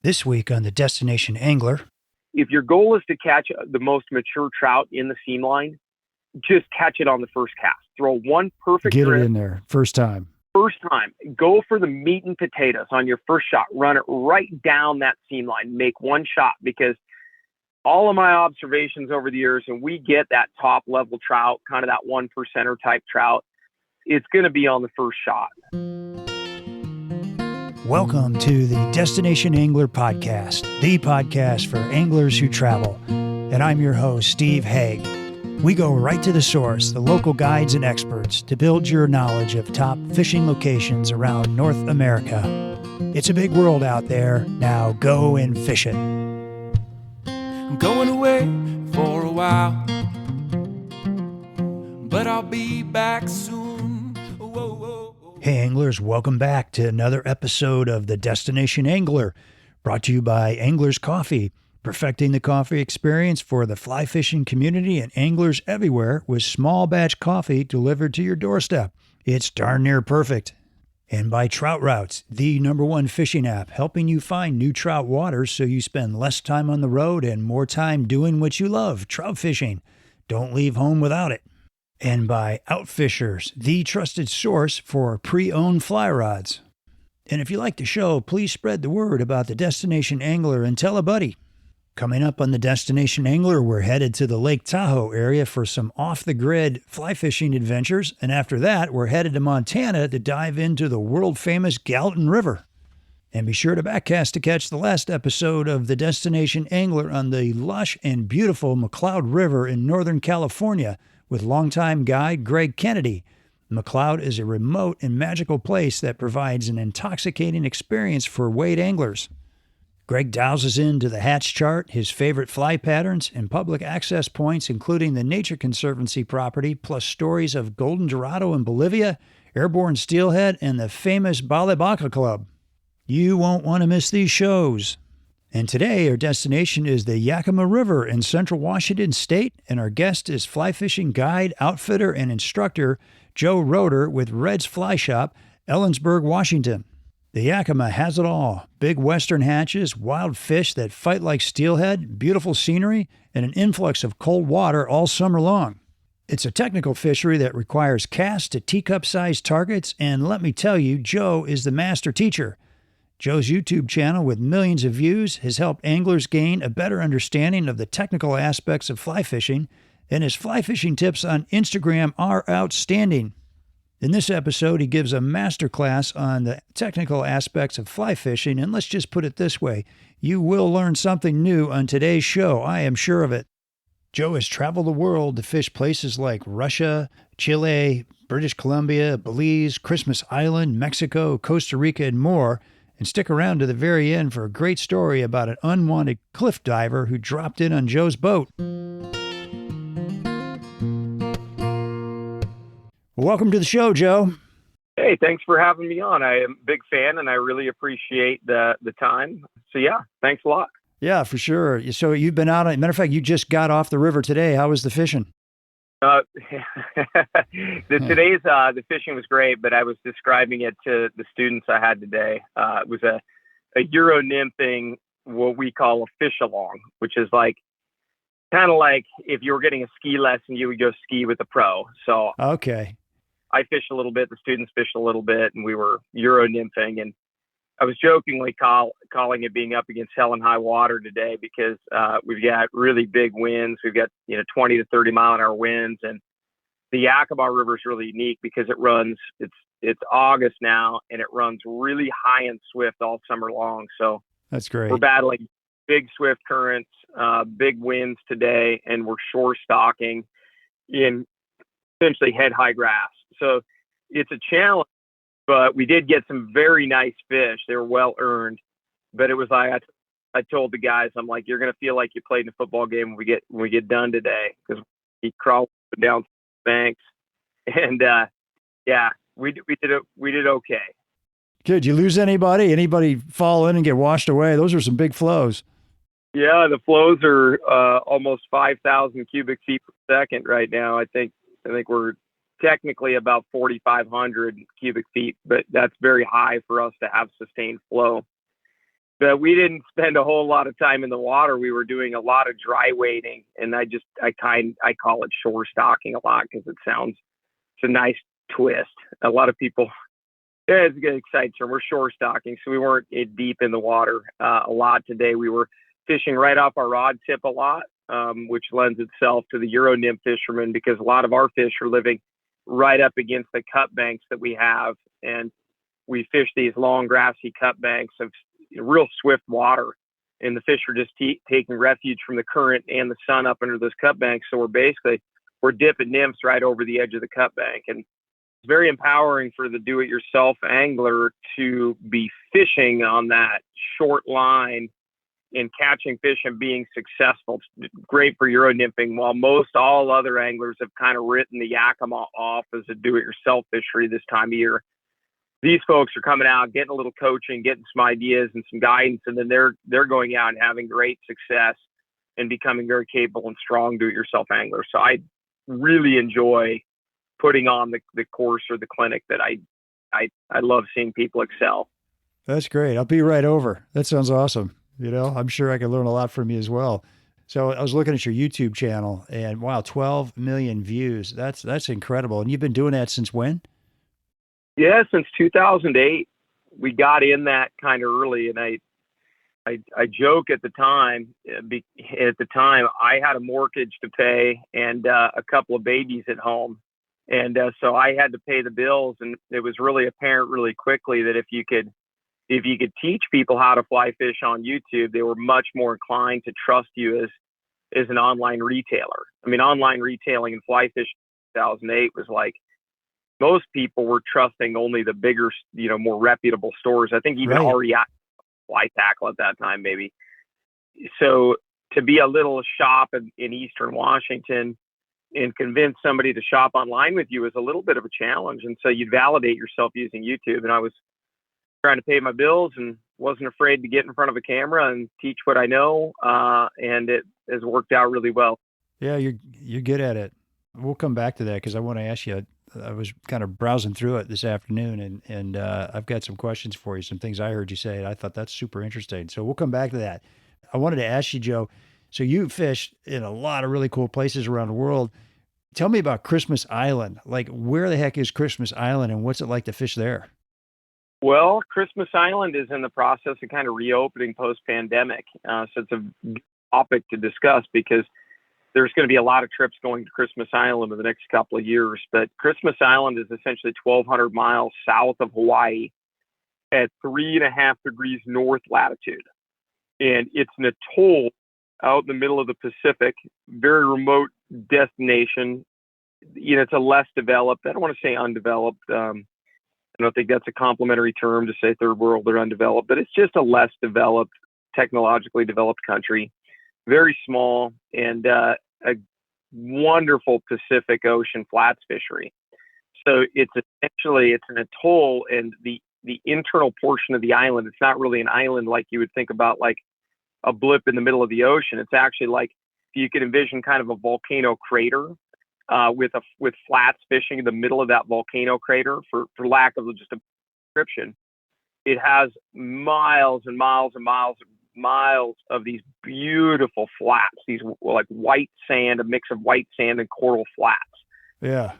This week on the Destination Angler. If your goal is to catch the most mature trout in the seam line, just catch it on the first cast. Throw one perfect Get grip. it in there first time. First time. Go for the meat and potatoes on your first shot. Run it right down that seam line. Make one shot, because all of my observations over the years, and we get that top level trout, kind of that 1%er type trout, it's going to be on the first shot. Welcome to the Destination Angler Podcast, the podcast for anglers who travel. And I'm your host, Steve Haigh. We go right to the source, the local guides and experts, to build your knowledge of top fishing locations around North America. It's a big world out there. Now go and fish it. I'm going away for a while, but I'll be back soon. Whoa, whoa. Hey anglers, welcome back to another episode of the Destination Angler, brought to you by Anglers Coffee, perfecting the coffee experience for the fly fishing community and anglers everywhere with small batch coffee delivered to your doorstep. It's darn near perfect. And by Trout Routes, the #1 fishing app, helping you find new trout waters so you spend less time on the road and more time doing what you love, trout fishing. Don't leave home without it. And by Outfishers, the trusted source for pre-owned fly rods. And if you like the show, please spread the word about the Destination Angler and tell a buddy. Coming up on the Destination Angler, we're headed to the Lake Tahoe area for some off-the-grid fly fishing adventures, and after that, we're headed to Montana to dive into the world-famous Gallatin River. And be sure to backcast to catch the last episode of the Destination Angler on the lush and beautiful McCloud River in Northern California with longtime guide Greg Kennedy. McCloud is a remote and magical place that provides an intoxicating experience for wade anglers. Greg dials into the Hatch chart, his favorite fly patterns, and public access points, including the Nature Conservancy property, plus stories of golden dorado in Bolivia, airborne steelhead, and the famous Balibaca Club. You won't want to miss these shows. And today, our destination is the Yakima River in central Washington State, and our guest is fly fishing guide, outfitter, and instructor Joe Roeder with Red's Fly Shop, Ellensburg, Washington. The Yakima has it all: big western hatches, wild fish that fight like steelhead, beautiful scenery, and an influx of cold water all summer long. It's a technical fishery that requires cast to teacup-sized targets, and let me tell you, Joe is the master teacher. Joe's YouTube channel, with millions of views, has helped anglers gain a better understanding of the technical aspects of fly fishing, and his fly fishing tips on Instagram are outstanding. In this episode, he gives a masterclass on the technical aspects of fly fishing, and let's just put it this way: you will learn something new on today's show, I am sure of it. Joe has traveled the world to fish places like Russia, Chile, British Columbia, Belize, Christmas Island, Mexico, Costa Rica, and more. And stick around to the very end for a great story about an unwanted cliff diver who dropped in on Joe's boat. Welcome to the show, Joe. Hey, thanks for having me on. I am a big fan, and I really appreciate the time. So, yeah, thanks a lot. Yeah, for sure. So you've been out. Matter of fact, you just got off the river today. How was the fishing? The fishing was great, but I was describing it to the students I had today. It was a Euro nymphing, what we call a fish along, which is like kind of like if you were getting a ski lesson, you would go ski with a pro. So okay, I fished a little bit, the students fished a little bit, and we were Euro nymphing. And I was jokingly calling it being up against hell and high water today, because we've got really big winds. We've got 20 to 30 mile an hour winds, and the Yakima River is really unique because it runs. It's August now, and it runs really high and swift all summer long. So that's great. We're battling big swift currents, big winds today, and we're shore stocking in essentially head high grass. So it's a challenge. But we did get some very nice fish. They were well earned. But it was like I told the guys, I'm like, you're gonna feel like you played in a football game when we get done today, because we crawled down banks, and yeah, we did okay. Did you lose anybody? Anybody fall in and get washed away? Those are some big flows. Yeah, the flows are almost 5,000 cubic feet per second right now. I think we're technically about 4,500 cubic feet, but that's very high for us to have sustained flow. But we didn't spend a whole lot of time in the water. We were doing a lot of dry wading, and I call it shore stocking a lot because it's a nice twist. A lot of people, yeah, it's a good exciting term. We're shore stocking, so we weren't deep in the water a lot today. We were fishing right off our rod tip a lot, which lends itself to the Euro nymph fishermen because a lot of our fish are living right up against the cut banks that we have, and we fish these long grassy cut banks of real swift water, and the fish are just taking refuge from the current and the sun up under those cut banks. So we're dipping nymphs right over the edge of the cut bank, and it's very empowering for the do-it-yourself angler to be fishing on that short line and catching fish and being successful. It's great for Euro nymphing, while most all other anglers have kind of written the Yakima off as a do-it-yourself fishery this time of year. These folks are coming out, getting a little coaching, getting some ideas and some guidance, and then they're going out and having great success and becoming very capable and strong do-it-yourself anglers. So I really enjoy putting on the course or the clinic that I love seeing people excel. That's great. I'll be right over. That sounds awesome. I'm sure I can learn a lot from you as well. So I was looking at your YouTube channel, and wow, 12 million views. That's incredible. And you've been doing that since when? Yeah, since 2008, we got in that kind of early, and I joke at the time. At the time, I had a mortgage to pay and a couple of babies at home, and so I had to pay the bills. And it was really apparent really quickly that if you could teach people how to fly fish on YouTube, they were much more inclined to trust you as an online retailer. I mean, online retailing and fly fish in 2008 was like, most people were trusting only the bigger, more reputable stores. I think even REI Fly Tackle at that time, maybe. So to be a little shop in Eastern Washington and convince somebody to shop online with you is a little bit of a challenge. And so you'd validate yourself using YouTube. And I was trying to pay my bills and wasn't afraid to get in front of a camera and teach what I know. And it has worked out really well. Yeah, you're good at it. We'll come back to that because I want to ask you. I was kind of browsing through it this afternoon, and I've got some questions for you, some things I heard you say, and I thought that's super interesting. So we'll come back to that. I wanted to ask you, Joe, so you fish in a lot of really cool places around the world. Tell me about Christmas Island. Like, where the heck is Christmas Island, and what's it like to fish there? Well, Christmas Island is in the process of kind of reopening post-pandemic. So it's a topic to discuss because there's going to be a lot of trips going to Christmas Island in the next couple of years. But Christmas Island is essentially 1,200 miles south of Hawaii at 3.5 degrees north latitude. And it's an atoll out in the middle of the Pacific, very remote destination. It's a less developed, I don't want to say undeveloped. I don't think that's a complimentary term to say third world or undeveloped, but it's just a less developed, technologically developed country. Very small, and a wonderful Pacific Ocean flats fishery. So it's an atoll, and the internal portion of the island, it's not really an island like you would think about, like a blip in the middle of the ocean. It's actually like, you could envision kind of a volcano crater with flats fishing in the middle of that volcano crater, for lack of just a description. It has miles and miles and miles of these beautiful flats, these like white sand, a mix of white sand and coral flats. Yeah.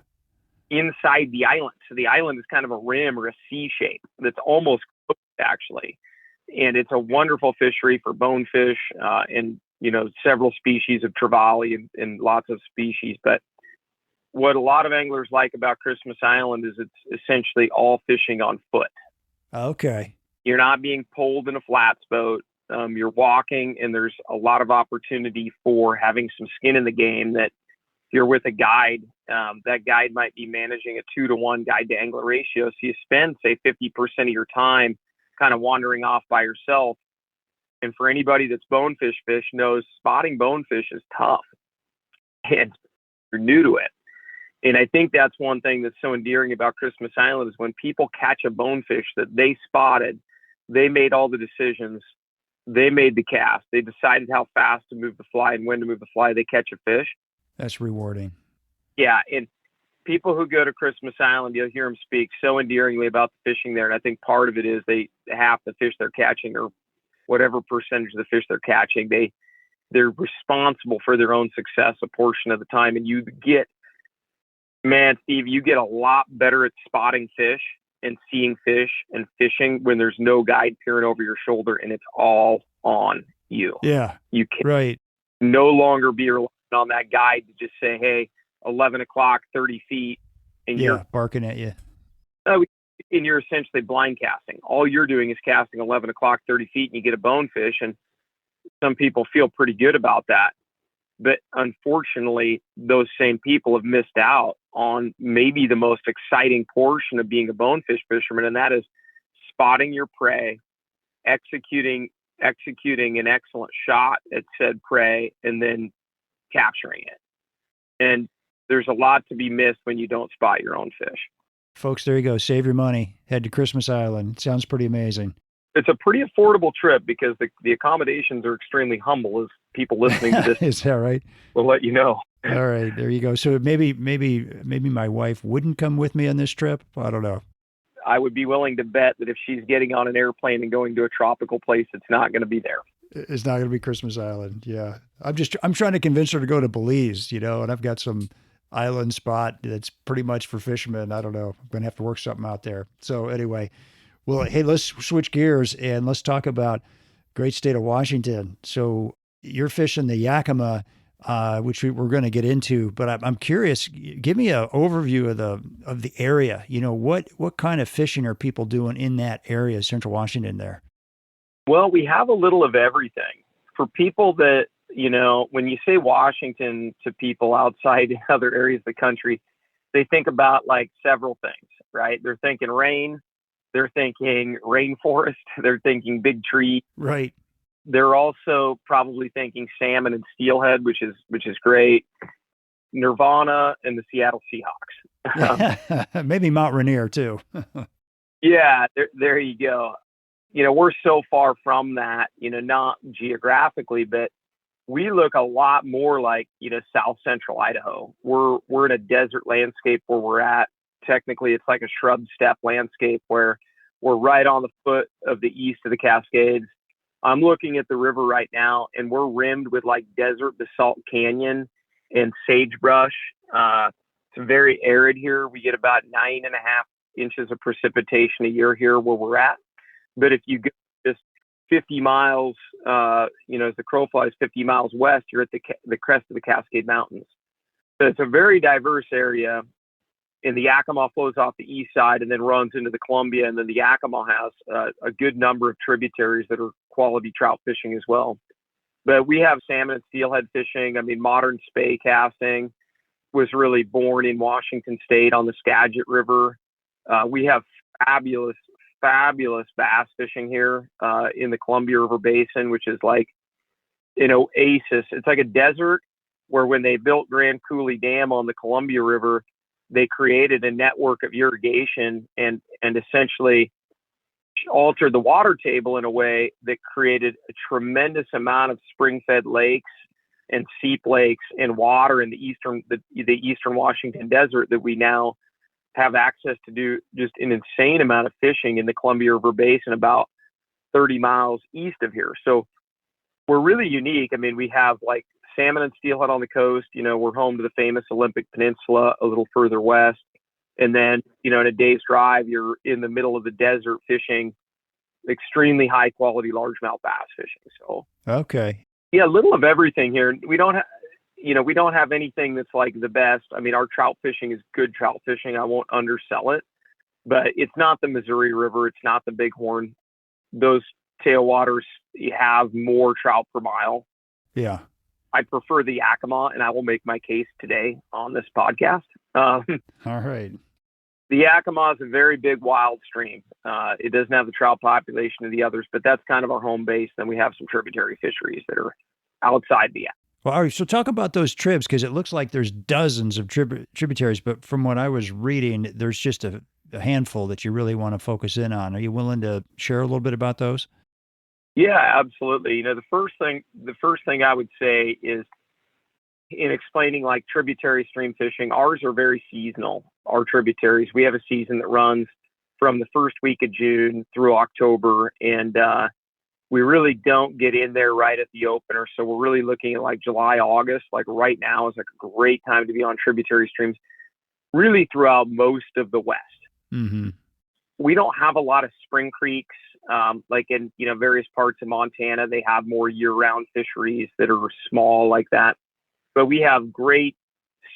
Inside the island. So the island is kind of a rim or a C shape that's almost cooked, actually. And it's a wonderful fishery for bonefish and, several species of trevally and lots of species. But what a lot of anglers like about Christmas Island is it's essentially all fishing on foot. Okay. You're not being pulled in a flats boat. You're walking, and there's a lot of opportunity for having some skin in the game. That if you're with a guide, that guide might be managing a 2-to-1 guide to angler ratio. So you spend, say, 50% of your time kind of wandering off by yourself. And for anybody that's bonefish knows spotting bonefish is tough, and you're new to it. And I think that's one thing that's so endearing about Christmas Island is when people catch a bonefish that they spotted, they made all the decisions. They made the cast. They decided how fast to move the fly and when to move the fly. They catch a fish. That's rewarding. Yeah. And people who go to Christmas Island, you'll hear them speak so endearingly about the fishing there. And I think part of it is half the fish they're catching are whatever percentage of the fish they're catching. They're responsible for their own success a portion of the time. And Steve, you get a lot better at spotting fish and seeing fish and fishing when there's no guide peering over your shoulder and it's all on you. Yeah. You can Right. no longer be relying on that guide to just say, hey, 11 o'clock, 30 feet. And you're barking at you. And you're essentially blind casting. All you're doing is casting 11 o'clock, 30 feet, and you get a bonefish. And some people feel pretty good about that. But unfortunately, those same people have missed out on maybe the most exciting portion of being a bonefish fisherman, and that is spotting your prey, executing an excellent shot at said prey, and then capturing it. And there's a lot to be missed when you don't spot your own fish. Folks, there you go. Save your money. Head to Christmas Island. Sounds pretty amazing. It's a pretty affordable trip because the accommodations are extremely humble, as people listening to this Is that right? will let you know. All right, there you go. So maybe my wife wouldn't come with me on this trip. I don't know. I would be willing to bet that if she's getting on an airplane and going to a tropical place, it's not going to be there. It's not going to be Christmas Island. Yeah. I'm trying to convince her to go to Belize, and I've got some island spot that's pretty much for fishermen. I don't know. I'm going to have to work something out there. So anyway, well, hey, let's switch gears and let's talk about great state of Washington. So you're fishing the Yakima, which we're going to get into, but I'm curious. Give me an overview of the area. What kind of fishing are people doing in that area, Central Washington there? Well, we have a little of everything. For people that, when you say Washington to people outside in other areas of the country, they think about like several things, right? They're thinking rain. They're thinking rainforest. They're thinking big tree. Right. They're also probably thinking salmon and steelhead, which is great. Nirvana and the Seattle Seahawks. Maybe Mount Rainier too. Yeah, there you go. We're so far from that, not geographically, but we look a lot more like, South Central Idaho. We're in a desert landscape where we're at. Technically, it's like a shrub steppe landscape where we're right on the foot of the east of the Cascades. I'm looking at the river right now, and we're rimmed with like desert basalt canyon and sagebrush. It's very arid here. We get about 9.5 inches of precipitation a year here where we're at. But if you go just 50 miles, as the crow flies 50 miles west, you're at the crest of the Cascade Mountains. So it's a very diverse area. And the Yakima flows off the east side and then runs into the Columbia. And then the Yakima has a good number of tributaries that are quality trout fishing as well. But we have salmon and steelhead fishing. I mean, modern spey casting was really born in Washington State on the Skagit River. We have fabulous bass fishing here in the Columbia River Basin, which is like an oasis. It's like a desert where when they built Grand Coulee Dam on the Columbia River, they created a network of irrigation and essentially altered the water table in a way that created a tremendous amount of spring-fed lakes and seep lakes and water in the eastern Washington desert that we now have access to do just an insane amount of fishing in the Columbia River Basin about 30 miles east of here. So we're really unique. I mean, we have like salmon and steelhead on the coast. We're home to the famous Olympic Peninsula a little further west. And then, in a day's drive, you're in the middle of the desert fishing extremely high quality largemouth bass fishing. So, okay. Yeah, a little of everything here. We don't have anything that's like the best. I mean, our trout fishing is good trout fishing. I won't undersell it, but it's not the Missouri River. It's not the Bighorn. Those tailwaters have more trout per mile. Yeah. I prefer the Yakima, and I will make my case today on this podcast. All right. The Yakima is a very big wild stream. It doesn't have the trout population of the others, but that's kind of our home base. Then we have some tributary fisheries that are outside the Yakima. Well, all right, so talk about those tribs, because it looks like there's dozens of tributaries, but from what I was reading, there's just a handful that you really want to focus in on. Are you willing to share a little bit about those? Yeah, absolutely. The first thing I would say is in explaining like tributary stream fishing, ours are very seasonal. Our tributaries, we have a season that runs from the first week of June through October, and we really don't get in there right at the opener. So we're really looking at like July, August. Like right now is like a great time to be on tributary streams, really throughout most of the West. Mm-hmm. We don't have a lot of spring creeks. Like in, various parts of Montana, they have more year-round fisheries that are small like that. But we have great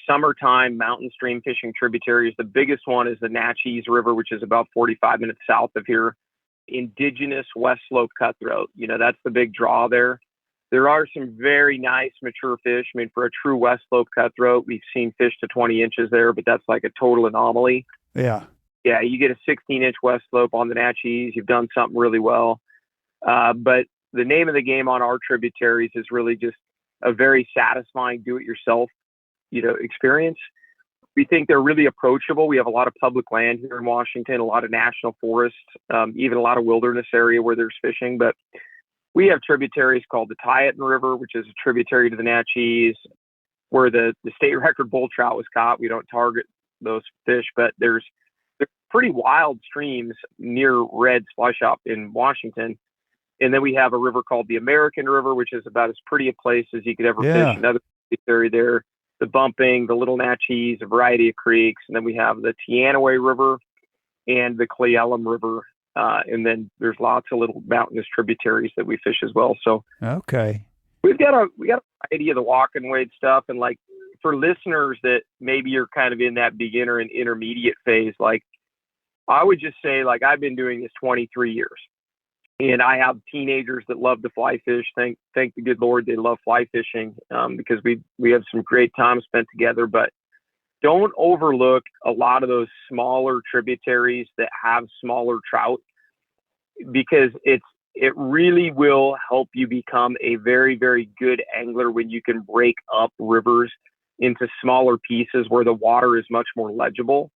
summertime mountain stream fishing tributaries. The biggest one is the Haigh River, which is about 45 minutes south of here. Indigenous West Slope cutthroat. That's the big draw there. There are some very nice mature fish. I mean, for a true West Slope cutthroat, we've seen fish to 20 inches there, but that's like a total anomaly. Yeah. Yeah, you get a 16-inch West Slope on the Haigh, you've done something really well. But the name of the game on our tributaries is really just a very satisfying do-it-yourself, experience. We think they're really approachable. We have a lot of public land here in Washington, a lot of national forests, even a lot of wilderness area where there's fishing. But we have tributaries called the Teacup River, which is a tributary to the Haigh, where the state record bull trout was caught. We don't target those fish, but there's pretty wild streams near Red Splash Shop in Washington. And then we have a river called the American River, which is about as pretty a place as you could ever fish. Another tributary there, the Bumping, the Little Haigh, a variety of creeks. And then we have the Teanaway River and the Cle Elum River. And then there's lots of little mountainous tributaries that we fish as well. So okay, we got a variety of the walk and wade stuff. And like for listeners that maybe you're kind of in that beginner and intermediate phase, like I would just say, like, I've been doing this 23 years and I have teenagers that love to fly fish. Thank the good Lord they love fly fishing, because we have some great time spent together. But don't overlook a lot of those smaller tributaries that have smaller trout, because it really will help you become a very, very good angler when you can break up rivers into smaller pieces where the water is much more legible.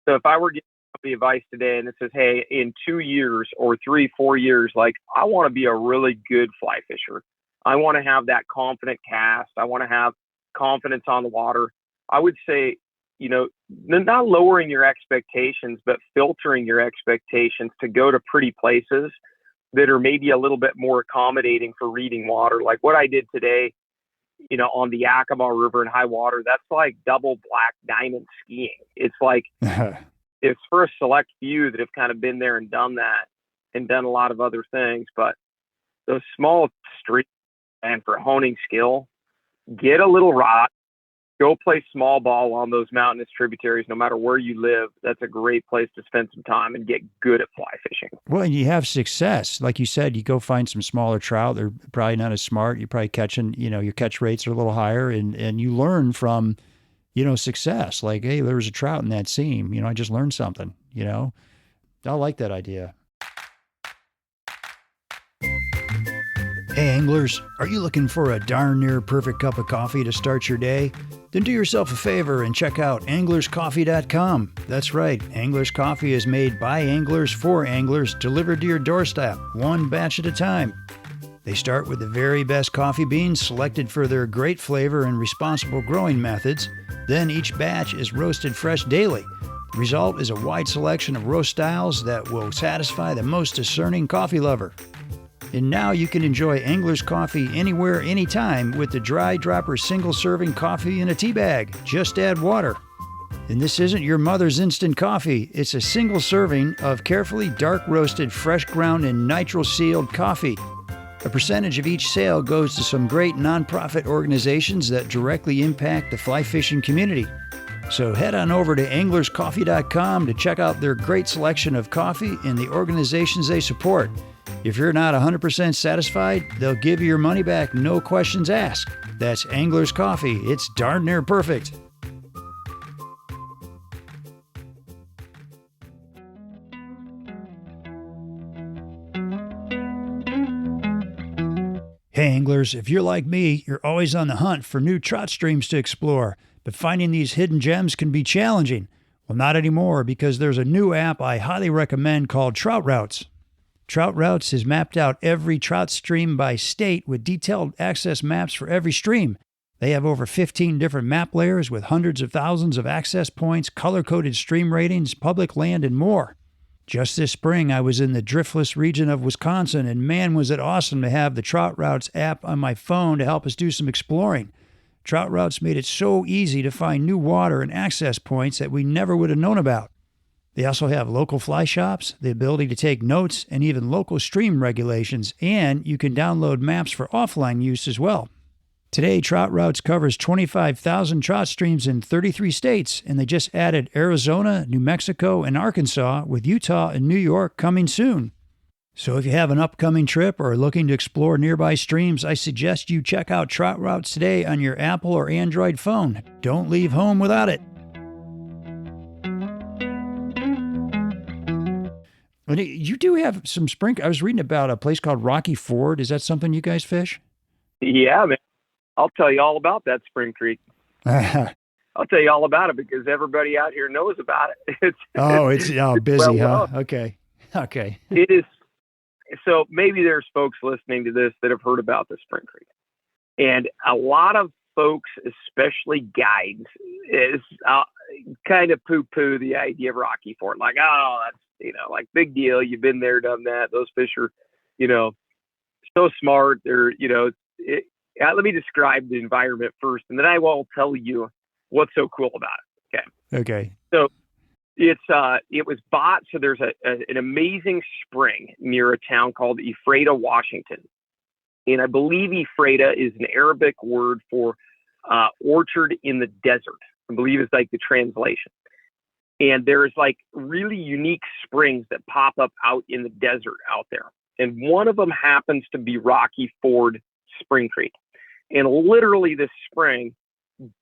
So if I were giving the advice today and it says, hey, in 2 years or 3-4 years, like, I want to be a really good fly fisher. I want to have that confident cast. I want to have confidence on the water. I would say, not lowering your expectations, but filtering your expectations to go to pretty places that are maybe a little bit more accommodating for reading water. Like what I did today, on the Yakima River in high water, that's like double black diamond skiing. It's like, it's for a select few that have kind of been there and done that and done a lot of other things. But those small streams, and for honing skill, get a little rod, go play small ball on those mountainous tributaries. No matter where you live, that's a great place to spend some time and get good at fly fishing. Well, and you have success. Like you said, you go find some smaller trout. They're probably not as smart. You're probably catching, your catch rates are a little higher, and you learn from, success. Like, hey, there was a trout in that seam. I just learned something, I like that idea. Hey anglers, are you looking for a darn near perfect cup of coffee to start your day? Then do yourself a favor and check out anglerscoffee.com. That's right, Anglers Coffee is made by anglers for anglers, delivered to your doorstep, one batch at a time. They start with the very best coffee beans selected for their great flavor and responsible growing methods. Then each batch is roasted fresh daily. The result is a wide selection of roast styles that will satisfy the most discerning coffee lover. And now you can enjoy Anglers Coffee anywhere, anytime with the Dry Dropper single-serving coffee in a tea bag. Just add water. And this isn't your mother's instant coffee. It's a single serving of carefully dark-roasted, fresh ground and nitro-sealed coffee. A percentage of each sale goes to some great nonprofit organizations that directly impact the fly fishing community. So head on over to anglerscoffee.com to check out their great selection of coffee and the organizations they support. If you're not 100% satisfied, they'll give you your money back, no questions asked. That's Anglers Coffee. It's darn near perfect. Hey anglers, if you're like me, you're always on the hunt for new trout streams to explore, but finding these hidden gems can be challenging. Well, not anymore, because there's a new app I highly recommend called Trout Routes. Trout Routes has mapped out every trout stream by state with detailed access maps for every stream. They have over 15 different map layers with hundreds of thousands of access points, color-coded stream ratings, public land, and more. Just this spring, I was in the driftless region of Wisconsin, and man, was it awesome to have the Trout Routes app on my phone to help us do some exploring. Trout Routes made it so easy to find new water and access points that we never would have known about. They also have local fly shops, the ability to take notes, and even local stream regulations, and you can download maps for offline use as well. Today, Trout Routes covers 25,000 trout streams in 33 states, and they just added Arizona, New Mexico, and Arkansas, with Utah and New York coming soon. So if you have an upcoming trip or are looking to explore nearby streams, I suggest you check out Trout Routes today on your Apple or Android phone. Don't leave home without it. And you do have some spring. I was reading about a place called Rocky Ford. Is that something you guys fish? Yeah, man. I'll tell you all about that Spring Creek. I'll tell you all about it because everybody out here knows about it. It's busy, well, huh? Okay. It is. So maybe there's folks listening to this that have heard about the Spring Creek. And a lot of folks, especially guides, is kind of poo-poo the idea of Rocky Ford. Like, oh, that's, like big deal. You've been there, done that. Those fish are, so smart. They're, let me describe the environment first, and then I will tell you what's so cool about it. Okay. So it was bought. So there's an amazing spring near a town called Ephrata, Washington. And I believe Ephrata is an Arabic word for orchard in the desert. I believe it's like the translation. And there's like really unique springs that pop up out in the desert out there. And one of them happens to be Rocky Ford Spring Creek. And literally this spring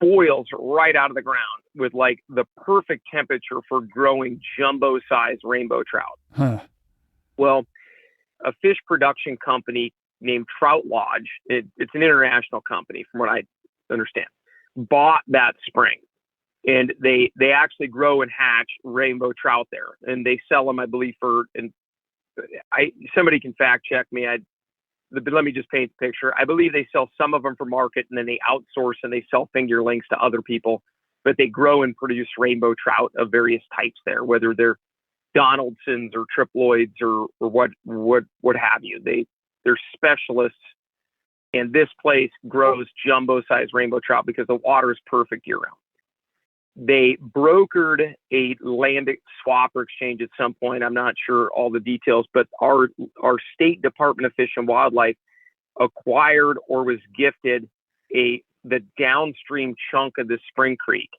boils right out of the ground with like the perfect temperature for growing jumbo-sized rainbow trout. Huh. Well, a fish production company named Trout Lodge, it's an international company from what I understand, bought that spring. And they actually grow and hatch rainbow trout there. And they sell them, I believe, somebody can fact check me. Let me just paint the picture. I believe they sell some of them for market, and then they outsource and they sell fingerlings to other people. But they grow and produce rainbow trout of various types there, whether they're Donaldsons or triploids or what have you. They're specialists, and this place grows jumbo-sized rainbow trout because the water is perfect year-round. They brokered a land swap or exchange at some point. I'm not sure all the details, but our state Department of Fish and Wildlife acquired or was gifted the downstream chunk of the Spring Creek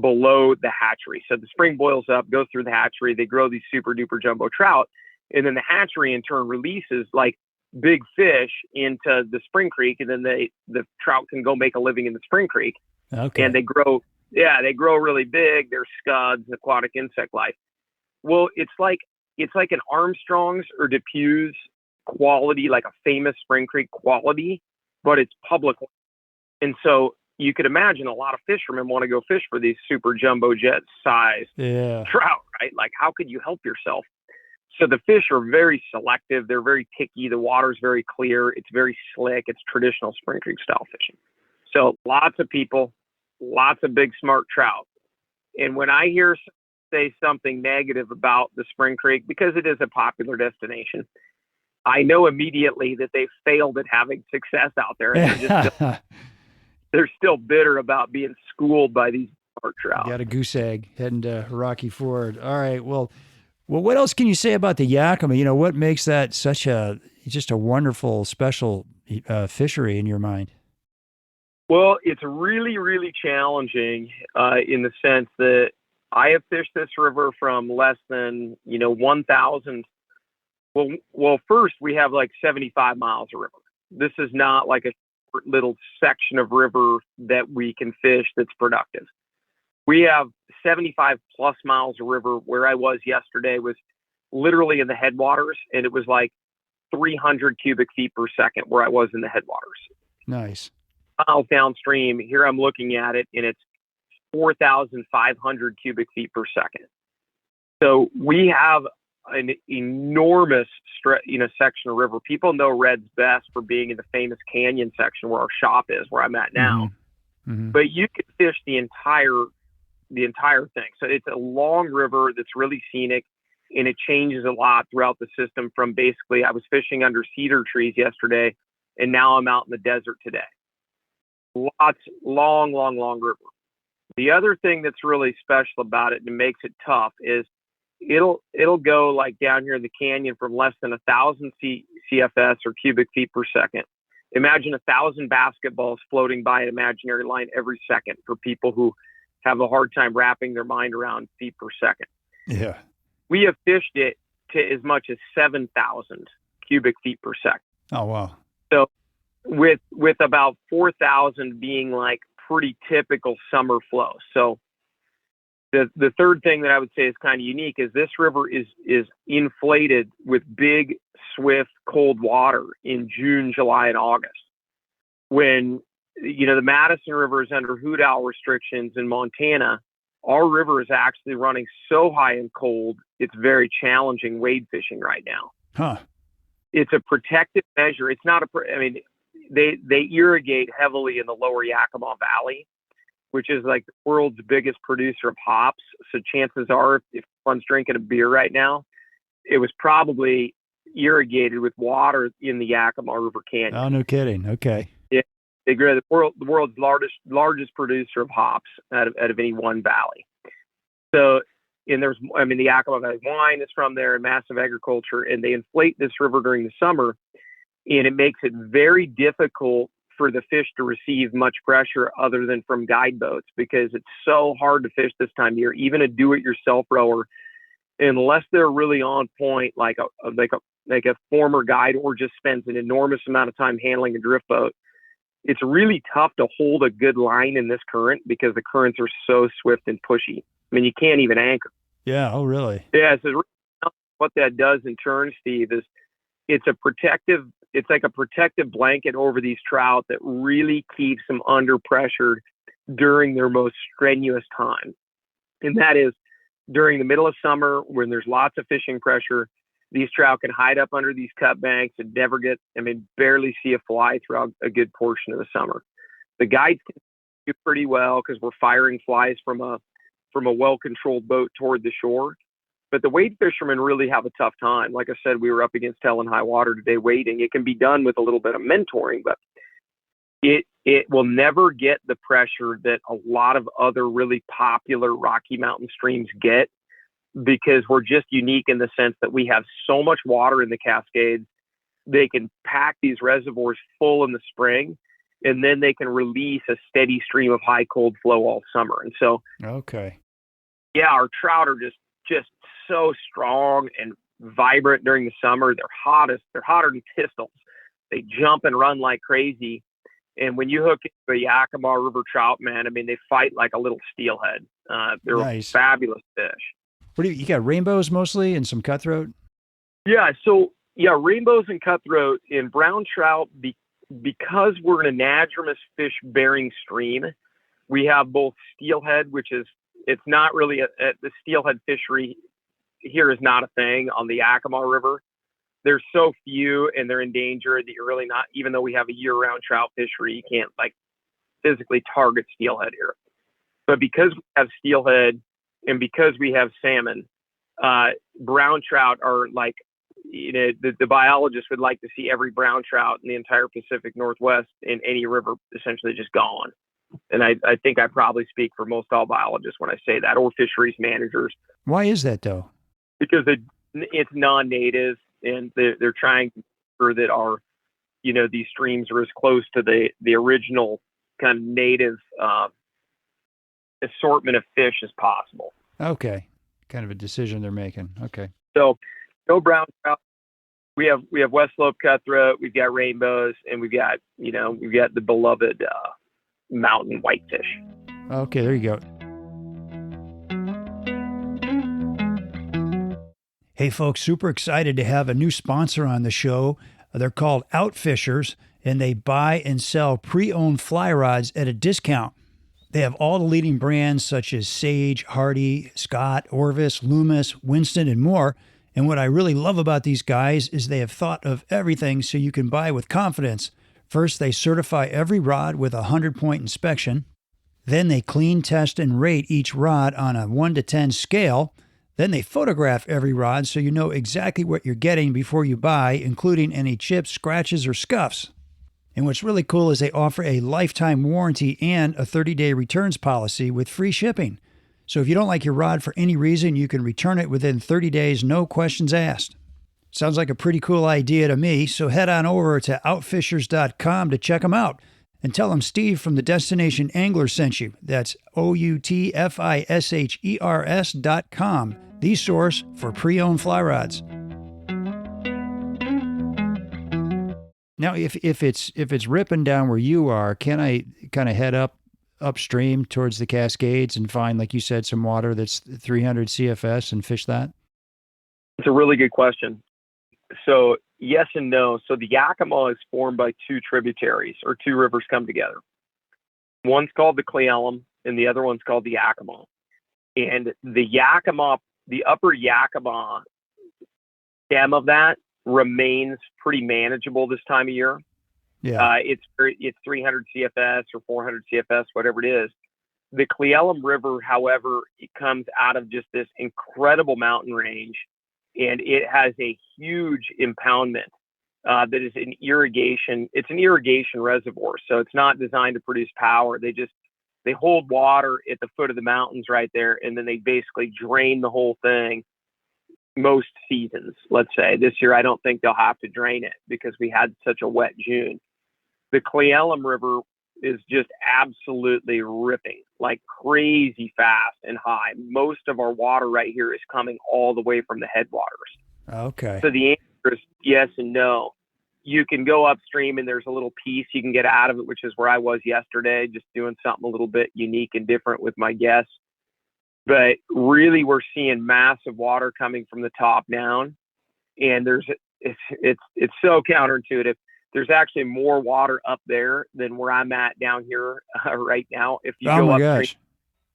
below the hatchery. So the spring boils up, goes through the hatchery, they grow these super duper jumbo trout, and then the hatchery in turn releases like big fish into the Spring Creek, and then the trout can go make a living in the Spring Creek. Okay. And they grow really big. They're scuds, aquatic insect life. Well, it's like an Armstrong's or Depew's quality, like a famous Spring Creek quality, but it's public. And so you could imagine a lot of fishermen want to go fish for these super jumbo jet sized trout, right? Like, how could you help yourself? So the fish are very selective. They're very picky. The water's very clear. It's very slick. It's traditional Spring Creek style fishing. So lots of people, lots of big, smart trout. And when I hear say something negative about the Spring Creek, because it is a popular destination, I know immediately that they failed at having success out there. And they're still bitter about being schooled by these smart trout. Got a goose egg heading to Rocky Ford. All right. Well, what else can you say about the Yakima? What makes that just a wonderful, special fishery in your mind? Well, it's really, really challenging in the sense that I have fished this river from less than, 1,000. Well, first we have like 75 miles of river. This is not like a little section of river that we can fish that's productive. We have 75 plus miles of river. Where I was yesterday was literally in the headwaters, and it was like 300 cubic feet per second where I was in the headwaters. Nice. Miles downstream, here I'm looking at it, and it's 4,500 cubic feet per second. So we have an enormous section of river. People know Red's best for being in the famous canyon section where our shop is, where I'm at now. Mm-hmm. Mm-hmm. But you could fish the entire thing. So it's a long river that's really scenic. and it changes a lot throughout the system. From basically, I was fishing under cedar trees yesterday, and now I'm out in the desert today. Lots, long river. The other thing that's really special about it and makes it tough is it'll go like down here in the canyon from less than 1,000 CFS or cubic feet per second. Imagine 1,000 basketballs floating by an imaginary line every second for people who have a hard time wrapping their mind around feet per second. Yeah. We have fished it to as much as 7,000 cubic feet per second. Oh, wow. So with about 4,000 being like pretty typical summer flow. So the third thing that I would say is kind of unique is this river is inflated with big, swift, cold water in June, July, and August. When, the Madison River is under hoot owl restrictions in Montana, our river is actually running so high and cold, it's very challenging wade fishing right now. Huh. It's a protective measure. It's not they irrigate heavily in the lower Yakima Valley, which is like the world's biggest producer of hops. So chances are, if one's drinking a beer right now, it was probably irrigated with water in the Yakima River Canyon. Oh, no kidding. Okay. Yeah, they're the world's largest producer of hops out of any one valley. So, and the Yakima Valley wine is from there, and massive agriculture, and they inflate this river during the summer, and it makes it very difficult for the fish to receive much pressure other than from guide boats, because it's so hard to fish this time of year. Even a do-it-yourself rower, unless they're really on point, like a former guide or just spends an enormous amount of time handling a drift boat, it's really tough to hold a good line in this current because the currents are so swift and pushy. I mean, you can't even anchor. Yeah. Oh, really? Yeah. So what that does in turn, Steve, is it's like a protective blanket over these trout that really keeps them under pressure during their most strenuous time. And that is during the middle of summer when there's lots of fishing pressure. These trout can hide up under these cut banks and barely see a fly throughout a good portion of the summer. The guides can do pretty well because we're firing flies from a well-controlled boat toward the shore. But the wade fishermen really have a tough time. Like I said, we were up against hell and high water today wading. It can be done with a little bit of mentoring, but it will never get the pressure that a lot of other really popular Rocky Mountain streams get, because we're just unique in the sense that we have so much water in the Cascades. They can pack these reservoirs full in the spring, and then they can release a steady stream of high cold flow all summer. And so, okay. Yeah, our trout are just so strong and vibrant during the summer. They're hotter than pistols. They jump and run like crazy. And when you hook the Yakima River trout, man, they fight like a little steelhead. They're nice. Fabulous fish. What do you got? Rainbows mostly and some cutthroat? Yeah. So rainbows and cutthroat and brown trout, because we're in an anadromous fish bearing stream, we have both steelhead, it's not really the steelhead fishery here is not a thing on the Yakima River. There's so few and they're endangered that you're really not, even though we have a year-round trout fishery, you can't physically target steelhead here. But because we have steelhead and because we have salmon, brown trout are the biologists would like to see every brown trout in the entire Pacific Northwest in any river essentially just gone. And I think I probably speak for most all biologists when I say that, or fisheries managers. Why is that though? Because it's non-native, and they're trying to ensure that these streams are as close to the original kind of native assortment of fish as possible. Okay. Kind of a decision they're making. Okay. So no brown trout. We have West Slope cutthroat, we've got rainbows, and we've got the beloved mountain whitefish. Okay, there you go. Hey folks, super excited to have a new sponsor on the show. They're called Outfishers, and they buy and sell pre-owned fly rods at a discount. They have all the leading brands such as Sage, Hardy, Scott, Orvis, Loomis, Winston, and more. And what I really love about these guys is they have thought of everything so you can buy with confidence. First, they certify every rod with a 100-point inspection. Then they clean, test, and rate each rod on a 1 to 10 scale. Then they photograph every rod so you know exactly what you're getting before you buy, including any chips, scratches, or scuffs. And what's really cool is they offer a lifetime warranty and a 30-day returns policy with free shipping. So if you don't like your rod for any reason, you can return it within 30 days, no questions asked. Sounds like a pretty cool idea to me, so head on over to outfishers.com to check them out. And tell them Steve from the Destination Angler sent you. That's outfishers.com, the source for pre-owned fly rods. Now, if it's ripping down where you are, can I kind of head upstream towards the Cascades and find, like you said, some water that's 300 CFS and fish that? It's a really good question. So yes and no. So the Yakima is formed by two tributaries, or two rivers come together. One's called the Cle and the other one's called the Yakima. And the Yakima, the upper Yakima stem of that remains pretty manageable this time of year. Yeah. It's 300 CFS or 400 CFS, whatever it is. The Cle River, however, it comes out of just this incredible mountain range, and it has a huge impoundment that is an irrigation. It's an irrigation reservoir, so it's not designed to produce power. They hold water at the foot of the mountains right there, and then they basically drain the whole thing most seasons. Let's say this year, I don't think they'll have to drain it because we had such a wet June. The Cle River is just absolutely ripping, like crazy fast and high. Most of our water right here is coming all the way from the headwaters. Okay. So the answer is yes and no. You can go upstream and there's a little piece you can get out of it, which is where I was yesterday, just doing something a little bit unique and different with my guests. But really, we're seeing massive water coming from the top down, and it's so counterintuitive. There's actually more water up there than where I'm at down here right now. If you go upstream, gosh.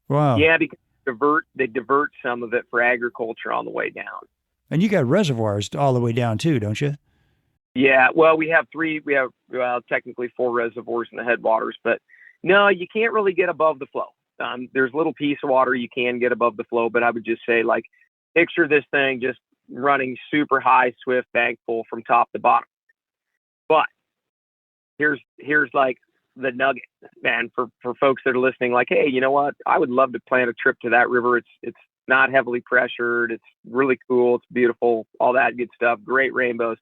Wow. Yeah, because they divert some of it for agriculture on the way down. And you got reservoirs all the way down too, don't you? Yeah, well, we have technically 4 reservoirs in the headwaters, but no, you can't really get above the flow. There's a little piece of water you can get above the flow, but I would just say, like, picture this thing just running super high, swift, bank full from top to bottom. But here's like the nugget, man, for folks that are listening, like, hey, you know what? I would love to plan a trip to that river. It's not heavily pressured. It's really cool. It's beautiful, all that good stuff. Great rainbows.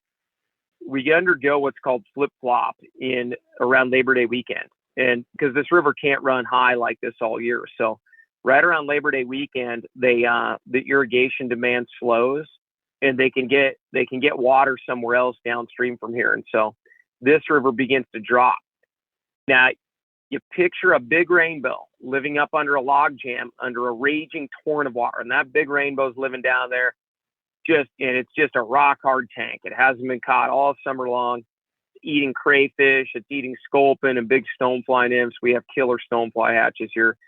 We undergo what's called flip-flop in around Labor Day weekend. And because this river can't run high like this all year. So right around Labor Day weekend, the irrigation demand slows, and they can get water somewhere else downstream from here. And so this river begins to drop. Now, you picture a big rainbow living up under a log jam under a raging torrent of water. And that big rainbow's living down there, and it's just a rock hard tank. It hasn't been caught all summer long. Eating crayfish, it's eating sculpin and big stonefly nymphs. We have killer stonefly hatches here.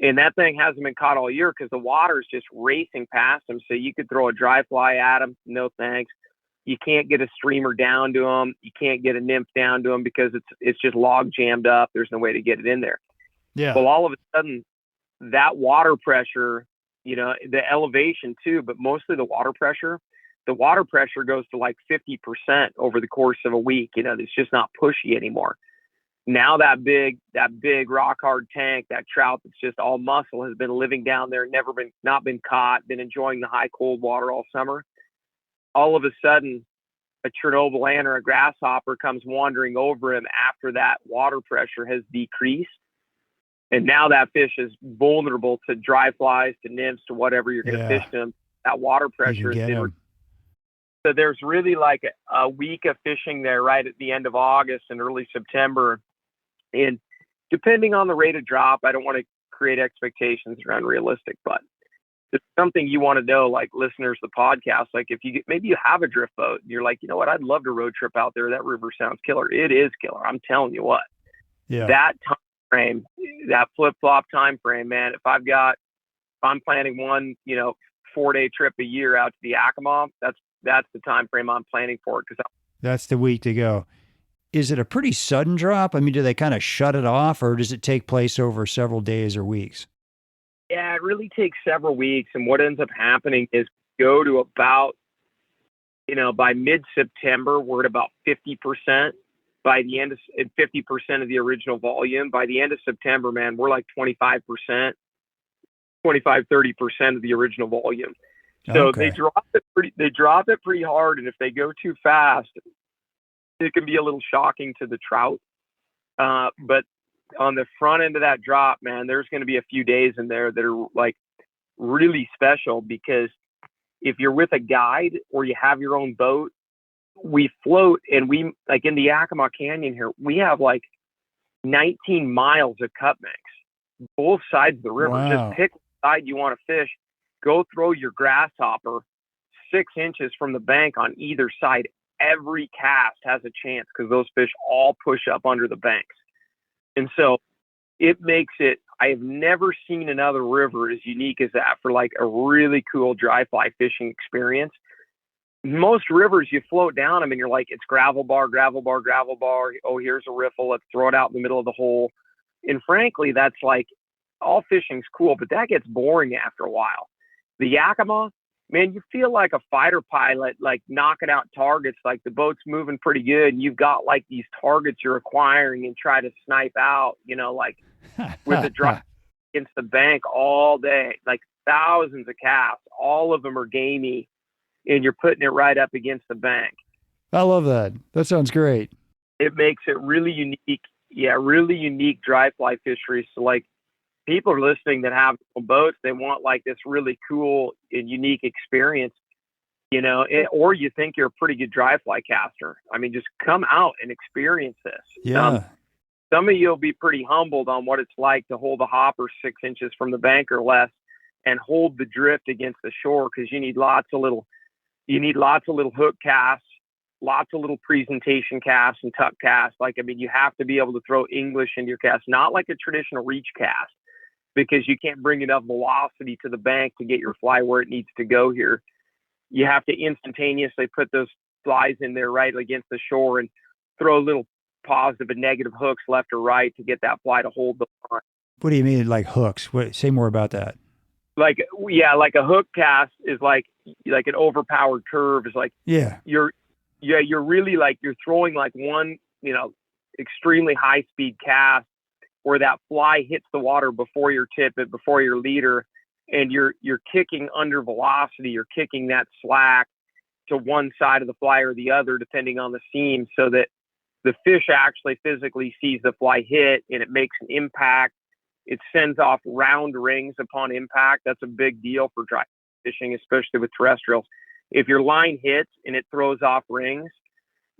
And that thing hasn't been caught all year because the water is just racing past them. So you could throw a dry fly at them. No thanks. You can't get a streamer down to them. You can't get a nymph down to them because it's just log jammed up. There's no way to get it in there. Yeah. Well, all of a sudden, that water pressure, the elevation too, but mostly the water pressure goes to like 50% over the course of a week. It's just not pushy anymore. Now that big rock hard tank, that trout that's just all muscle, has been living down there, not been caught, been enjoying the high cold water all summer. All of a sudden, a Chernobyl ant or a grasshopper comes wandering over him after that water pressure has decreased. And now that fish is vulnerable to dry flies, to nymphs, to whatever you're going to fish them. That water pressure has been. So there's really like a week of fishing there right at the end of August and early September. And depending on the rate of drop, I don't want to create expectations that are unrealistic, but it's something you want to know, like listeners of the podcast. Like if maybe you have a drift boat and you're like, you know what, I'd love to road trip out there. That river sounds killer. It is killer. I'm telling you what. Yeah. That time frame, that flip-flop time frame, man, if I'm planning one, 4-day trip a year out to the Yakima, that's the time frame I'm planning for it. That's the week to go. Is it a pretty sudden drop? I mean, do they kind of shut it off, or does it take place over several days or weeks? Yeah, Yeah, it really takes several weeks. And what ends up happening is go to about, by mid-September, we're at about 50%. By the end of 50% of the original volume. By the end of September, man, we're like 25%, 30% of the original volume. So Okay. they drop it pretty hard. And if they go too fast, it can be a little shocking to the trout. But on the front end of that drop, man, there's going to be a few days in there that are like really special, because if you're with a guide or you have your own boat, we float, and we, like in the Yakima Canyon here, we have like 19 miles of cut banks, both sides of the river. Wow. Just pick the side you want to fish, go throw your grasshopper 6 inches from the bank on either side. Every cast has a chance, because those fish all push up under the banks. And so it makes it, I have never seen another river as unique as that for like a really cool dry fly fishing experience. Most rivers, you float down them and you're like, it's gravel bar, gravel bar, gravel bar. Oh, here's a riffle. Let's throw it out in the middle of the hole. And frankly, that's like, all fishing's cool, but that gets boring after a while. The Yakima, man, you feel like a fighter pilot, like knocking out targets, like the boat's moving pretty good. And you've got like these targets you're acquiring and try to snipe out, like with a drop against the bank all day, like thousands of casts. All of them are gamey, and you're putting it right up against the bank. I love that. That sounds great. It makes it really unique. Yeah, really unique dry fly fishery. So like, people are listening that have boats, they want like this really cool and unique experience, or you think you're a pretty good dry fly caster. I mean, just come out and experience this. Yeah. Some of you will be pretty humbled on what it's like to hold a hopper 6 inches from the bank or less and hold the drift against the shore, because you need lots of little hook casts, lots of little presentation casts and tuck casts. Like, I mean, you have to be able to throw English into your cast, not like a traditional reach cast, because you can't bring enough velocity to the bank to get your fly where it needs to go here. You have to instantaneously put those flies in there right against the shore and throw little positive and negative hooks left or right to get that fly to hold the line. What do you mean, like hooks? Say more about that. Like, yeah, like a hook cast is like an overpowered curve is like, you're really like, you're throwing like one, extremely high speed cast where that fly hits the water before your tippet, before your leader, and you're kicking under velocity. You're kicking that slack to one side of the fly or the other, depending on the seam, so that the fish actually physically sees the fly hit and it makes an impact. It sends off round rings upon impact. That's a big deal for dry fishing, especially with terrestrials. If your line hits and it throws off rings,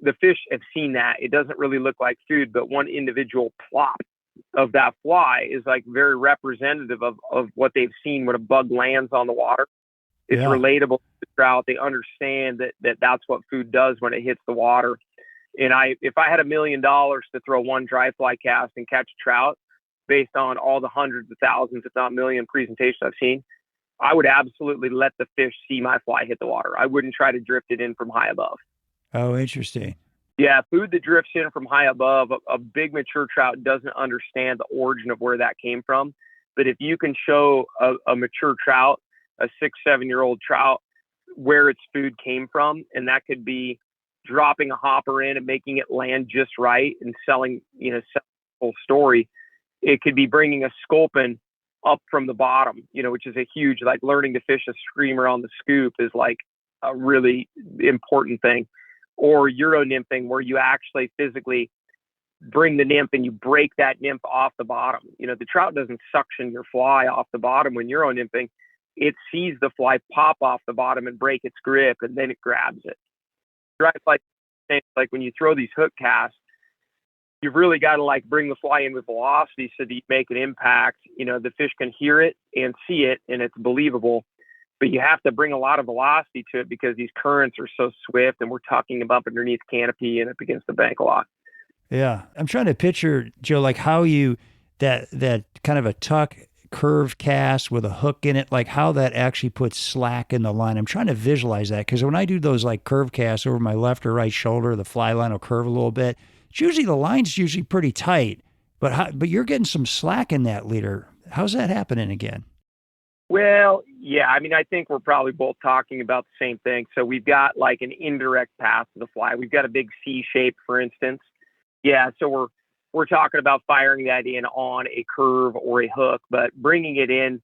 the fish have seen that. It doesn't really look like food, but one individual plop of that fly is like very representative of what they've seen when a bug lands on the water. It's relatable to the trout. They understand that that's what food does when it hits the water. And if I had $1 million to throw one dry fly cast and catch a trout based on all the hundreds of thousands, if not million presentations I've seen, I would absolutely let the fish see my fly hit the water. I wouldn't try to drift it in from high above. Oh, interesting. Yeah, food that drifts in from high above, a big mature trout doesn't understand the origin of where that came from. But if you can show a mature trout, a 6-7-year-old trout, where its food came from, and that could be dropping a hopper in and making it land just right and selling the whole story. It could be bringing a sculpin up from the bottom, which is a huge, like learning to fish a screamer on the scoop is like a really important thing. Or Euro nymphing, where you actually physically bring the nymph and you break that nymph off the bottom. The trout doesn't suction your fly off the bottom when Euro nymphing. It sees the fly pop off the bottom and break its grip, and then it grabs it. Right? Like when you throw these hook casts, you've really got to like bring the fly in with velocity so that you make an impact. The fish can hear it and see it, and it's believable. But you have to bring a lot of velocity to it because these currents are so swift, and we're tucking them up underneath canopy and up against the bank a lot. Yeah. I'm trying to picture, Joe, like how you, that kind of a tuck curve cast with a hook in it, like how that actually puts slack in the line. I'm trying to visualize that, because when I do those like curve casts over my left or right shoulder, the fly line will curve a little bit. It's usually, the line's usually pretty tight, but you're getting some slack in that leader. How's that happening again? Well, yeah, I mean, I think we're probably both talking about the same thing. So we've got like an indirect path to the fly. We've got a big C shape, for instance. Yeah, so we're talking about firing that in on a curve or a hook, but bringing it in,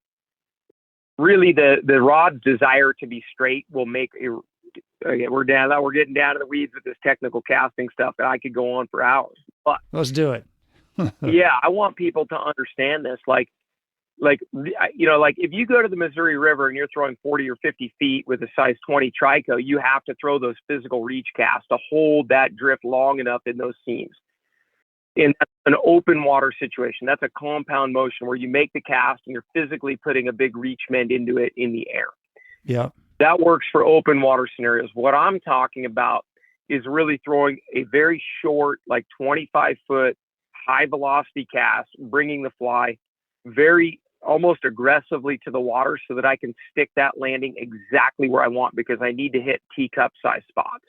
really the rod's desire to be straight will make a. Okay, we're getting down to the weeds with this technical casting stuff, and I could go on for hours. But Let's do it. yeah, I want people to understand this. Like like if you go to the Missouri River and you're throwing 40 or 50 feet with a size 20 trico, you have to throw those physical reach casts to hold that drift long enough in those seams. In an open water situation, that's a compound motion where you make the cast and you're physically putting a big reach bend into it in the air. Yeah. That works for open water scenarios. What I'm talking about is really throwing a very short, like 25-foot high velocity cast, bringing the fly very almost aggressively to the water so that I can stick that landing exactly where I want, because I need to hit teacup-sized spots.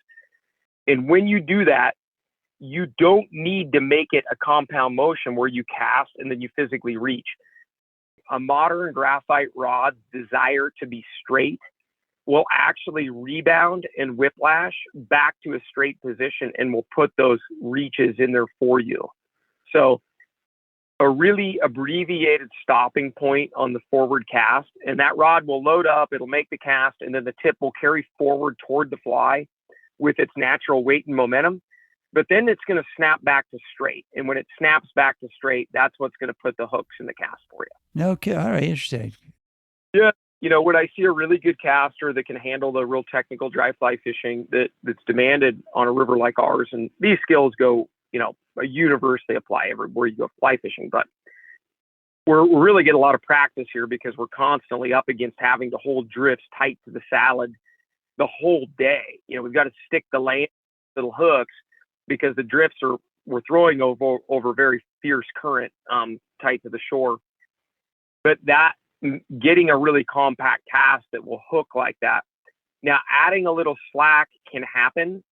And when you do that, you don't need to make it a compound motion where you cast and then you physically reach. A modern graphite rod's desire to be straight will actually rebound and whiplash back to a straight position and will put those reaches in there for you. So a really abbreviated stopping point on the forward cast, and that rod will load up, it'll make the cast, and then the tip will carry forward toward the fly with its natural weight and momentum. But then it's going to snap back to straight. And when it snaps back to straight, that's what's going to put the hooks in the cast for you. Okay. All right. Interesting. Yeah. When I see a really good caster that can handle the real technical dry fly fishing that's demanded on a river like ours, and these skills go, universally apply everywhere you go fly fishing, but we're really get a lot of practice here because we're constantly up against having to hold drifts tight to the salad the whole day. We've got to stick the little hooks because the drifts we're throwing over very fierce current tight to the shore. But that getting a really compact cast that will hook like that. Now, adding a little slack can happen.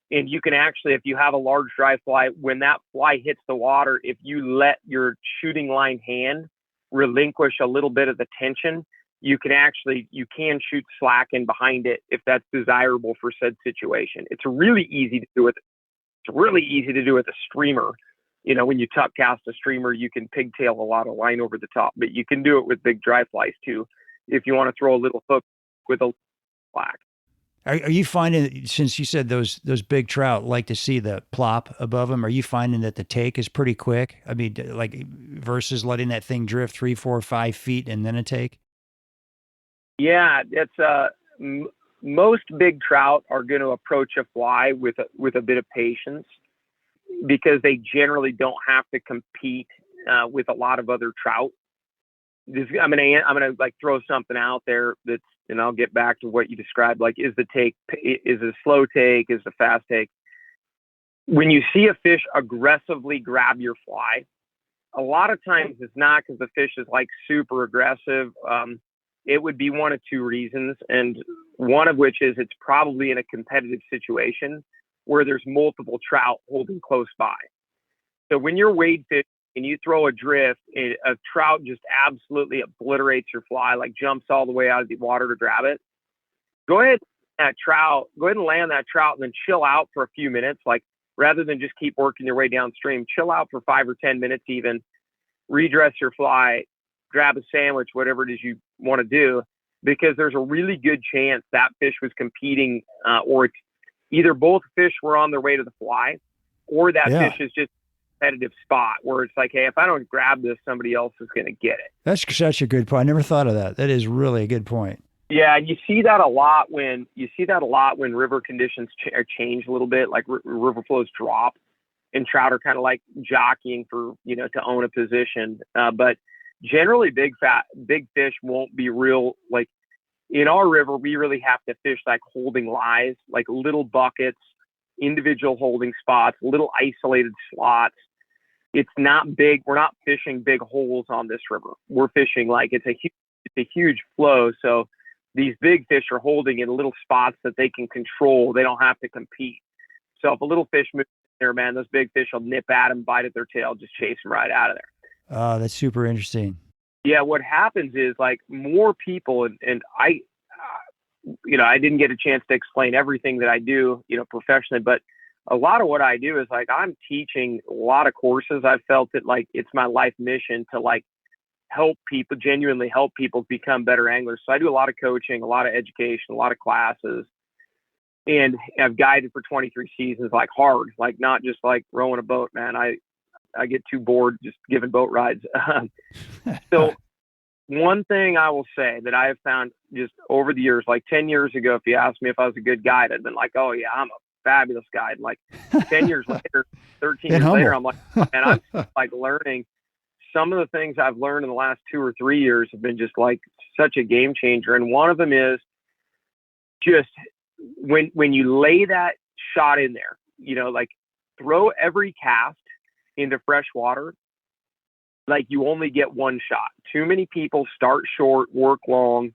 And you can actually, if you have a large dry fly, when that fly hits the water, if you let your shooting line hand relinquish a little bit of the tension, you can shoot slack in behind it if that's desirable for said situation. It's really easy to do with a streamer. When you tuck cast a streamer, you can pigtail a lot of line over the top, but you can do it with big dry flies too if you want to throw a little hook with a slack. Are you finding, since you said those big trout like to see the plop above them, are you finding that the take is pretty quick? I mean, like versus letting that thing drift 3, 4, 5 feet and then a take? Yeah, it's most big trout are going to approach a fly with a bit of patience because they generally don't have to compete with a lot of other trout. I'm gonna like throw something out there and I'll get back to what you described. Like, is a slow take, is a fast take? When you see a fish aggressively grab your fly, a lot of times it's not because the fish is like super aggressive. It would be one of two reasons, and one of which is it's probably in a competitive situation where there's multiple trout holding close by. So when you're wade fishing and you throw a drift, a trout just absolutely obliterates your fly, like jumps all the way out of the water to grab it. Go ahead and land that trout and then chill out for a few minutes. Like, rather than just keep working your way downstream, chill out for 5 or 10 minutes even, redress your fly, grab a sandwich, whatever it is you want to do, because there's a really good chance that fish was competing or either both fish were on their way to the fly or that fish is just competitive spot where it's like, hey, if I don't grab this, somebody else is going to get it. That's such a good point. I never thought of that. That is really a good point. Yeah, and you see that a lot when river conditions change a little bit, like river flows drop, and trout are kind of like jockeying for to own a position. But generally, big fish won't be real. Like in our river, we really have to fish like holding lies, like little buckets, individual holding spots, little isolated slots. It's not big. We're not fishing big holes on this river. We're fishing like it's a huge flow. So these big fish are holding in little spots that they can control. They don't have to compete. So if a little fish moves there, man, those big fish will nip at them, bite at their tail, just chase them right out of there. Oh, that's super interesting. Yeah, what happens is like more people, and I, I didn't get a chance to explain everything that I do, professionally, but a lot of what I do is like I'm teaching a lot of courses. I've felt that like it's my life mission to like help people, genuinely help people become better anglers. So I do a lot of coaching, a lot of education, a lot of classes, and I've guided for 23 seasons, like hard, like not just like rowing a boat, man. I get too bored just giving boat rides. So one thing I will say that I have found just over the years, like 10 years ago, if you asked me if I was a good guide, I'd been like, oh yeah, I'm a fabulous guide. Like 10 years later, 13 years later, I'm like, and I'm like learning some of the things I've learned in the last 2 or 3 years have been just like such a game changer. And one of them is just when you lay that shot in there, like throw every cast into fresh water, like you only get one shot. Too many people start short, work long,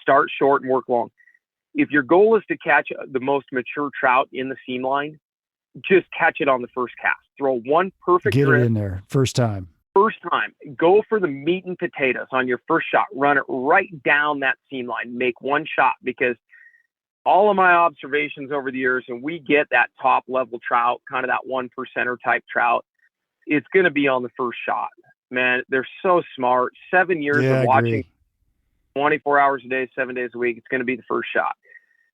start short and work long. If your goal is to catch the most mature trout in the seam line, just catch it on the first cast. Throw one perfect Get drift. It in there first time. First time, go for the meat and potatoes on your first shot. Run it right down that seam line. Make one shot, because all of my observations over the years, and we get that top level trout, kind of that 1%er type trout, it's going to be on the first shot. Man, they're so smart. 7 years of watching 24 hours a day, 7 days a week. It's going to be the first shot.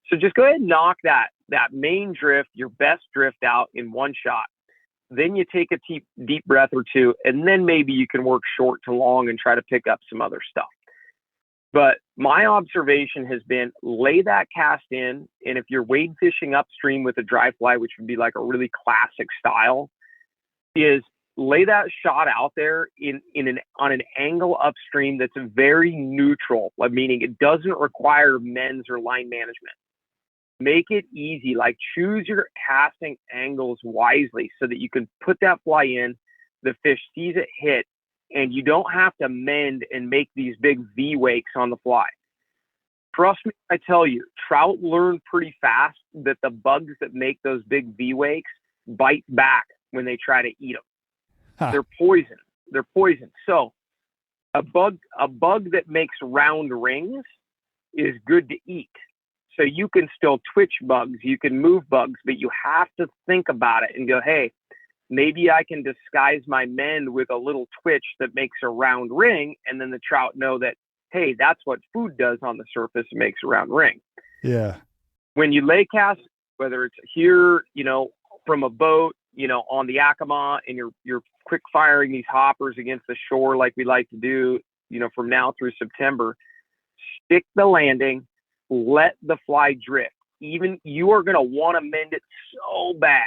So just go ahead and knock that main drift, your best drift out in one shot. Then you take a deep breath or two, and then maybe you can work short to long and try to pick up some other stuff. But my observation has been lay that cast in, and if you're wade fishing upstream with a dry fly, which would be like a really classic style, is lay that shot out there on an angle upstream that's very neutral, meaning it doesn't require mends or line management. Make it easy, like choose your casting angles wisely so that you can put that fly in, the fish sees it hit, and you don't have to mend and make these big V wakes on the fly. Trust me, I tell you, trout learn pretty fast that the bugs that make those big V wakes bite back when they try to eat them. Huh. They're poison. They're poison. So a bug that makes round rings is good to eat. So you can still twitch bugs, you can move bugs, but you have to think about it and go, hey, maybe I can disguise my mend with a little twitch that makes a round ring. And then the trout know that, hey, that's what food does on the surface. It makes a round ring. Yeah. When you lay cast, whether it's here, from a boat, on the Yakima, and you're quick firing these hoppers against the shore, like we like to do, from now through September, stick the landing, let the fly drift. Even you are going to want to mend it so bad.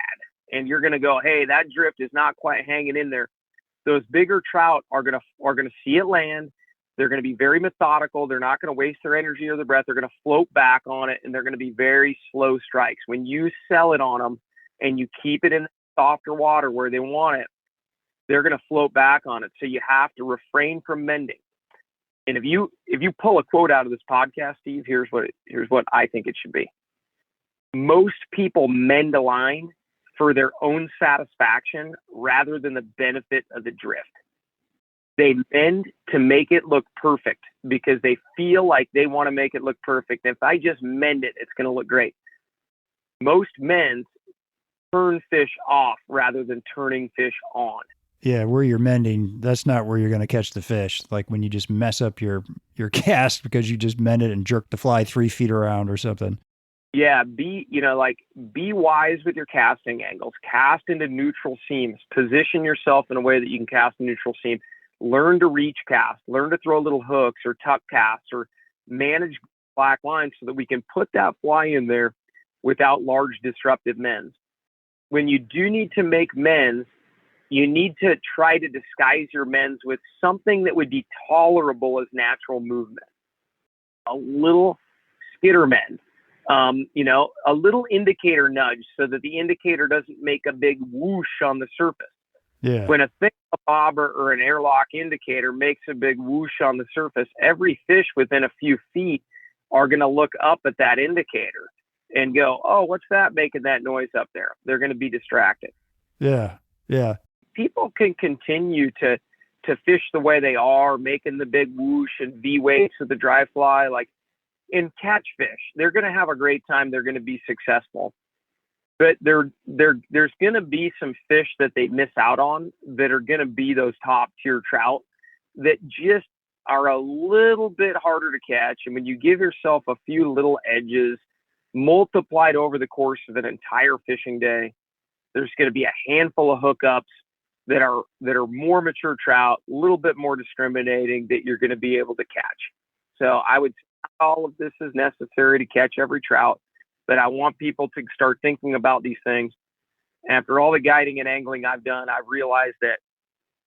And you're going to go, hey, that drift is not quite hanging in there. Those bigger trout are going to see it land. They're going to be very methodical. They're not going to waste their energy or their breath. They're going to float back on it, and they're going to be very slow strikes. When you sell it on them and you keep it in softer water where they want it, they're going to float back on it. So you have to refrain from mending. And if you pull a quote out of this podcast, Steve, here's what I think it should be. Most people mend a line for their own satisfaction rather than the benefit of the drift. They mend to make it look perfect because they feel like they want to make it look perfect. If I just mend it, it's going to look great. Most mends turn fish off rather than turning fish on. Yeah, where you're mending, that's not where you're going to catch the fish. Like when you just mess up your cast because you just mend it and jerk the fly 3 feet around or something. Yeah, be wise with your casting angles. Cast into neutral seams. Position yourself in a way that you can cast a neutral seam. Learn to reach cast. Learn to throw little hooks or tuck casts or manage black lines so that we can put that fly in there without large disruptive mends. When you do need to make mends, you need to try to disguise your mends with something that would be tolerable as natural movement. A little skitter mend. A little indicator nudge so that the indicator doesn't make a big whoosh on the surface. Yeah. When a thick bobber or an airlock indicator makes a big whoosh on the surface, every fish within a few feet are going to look up at that indicator and go, oh, what's that making that noise up there? They're going to be distracted. Yeah. Yeah. People can continue to to fish the way they are, making the big whoosh and V wakes with the dry fly, like in catch fish, they're going to have a great time. They're going to be successful, but there's going to be some fish that they miss out on that are going to be those top tier trout that just are a little bit harder to catch. And when you give yourself a few little edges multiplied over the course of an entire fishing day, there's going to be a handful of hookups that are more mature trout, a little bit more discriminating, that you're going to be able to catch. So I would say all of this is necessary to catch every trout, but I want people to start thinking about these things. After all the guiding and angling I've done, I've realized that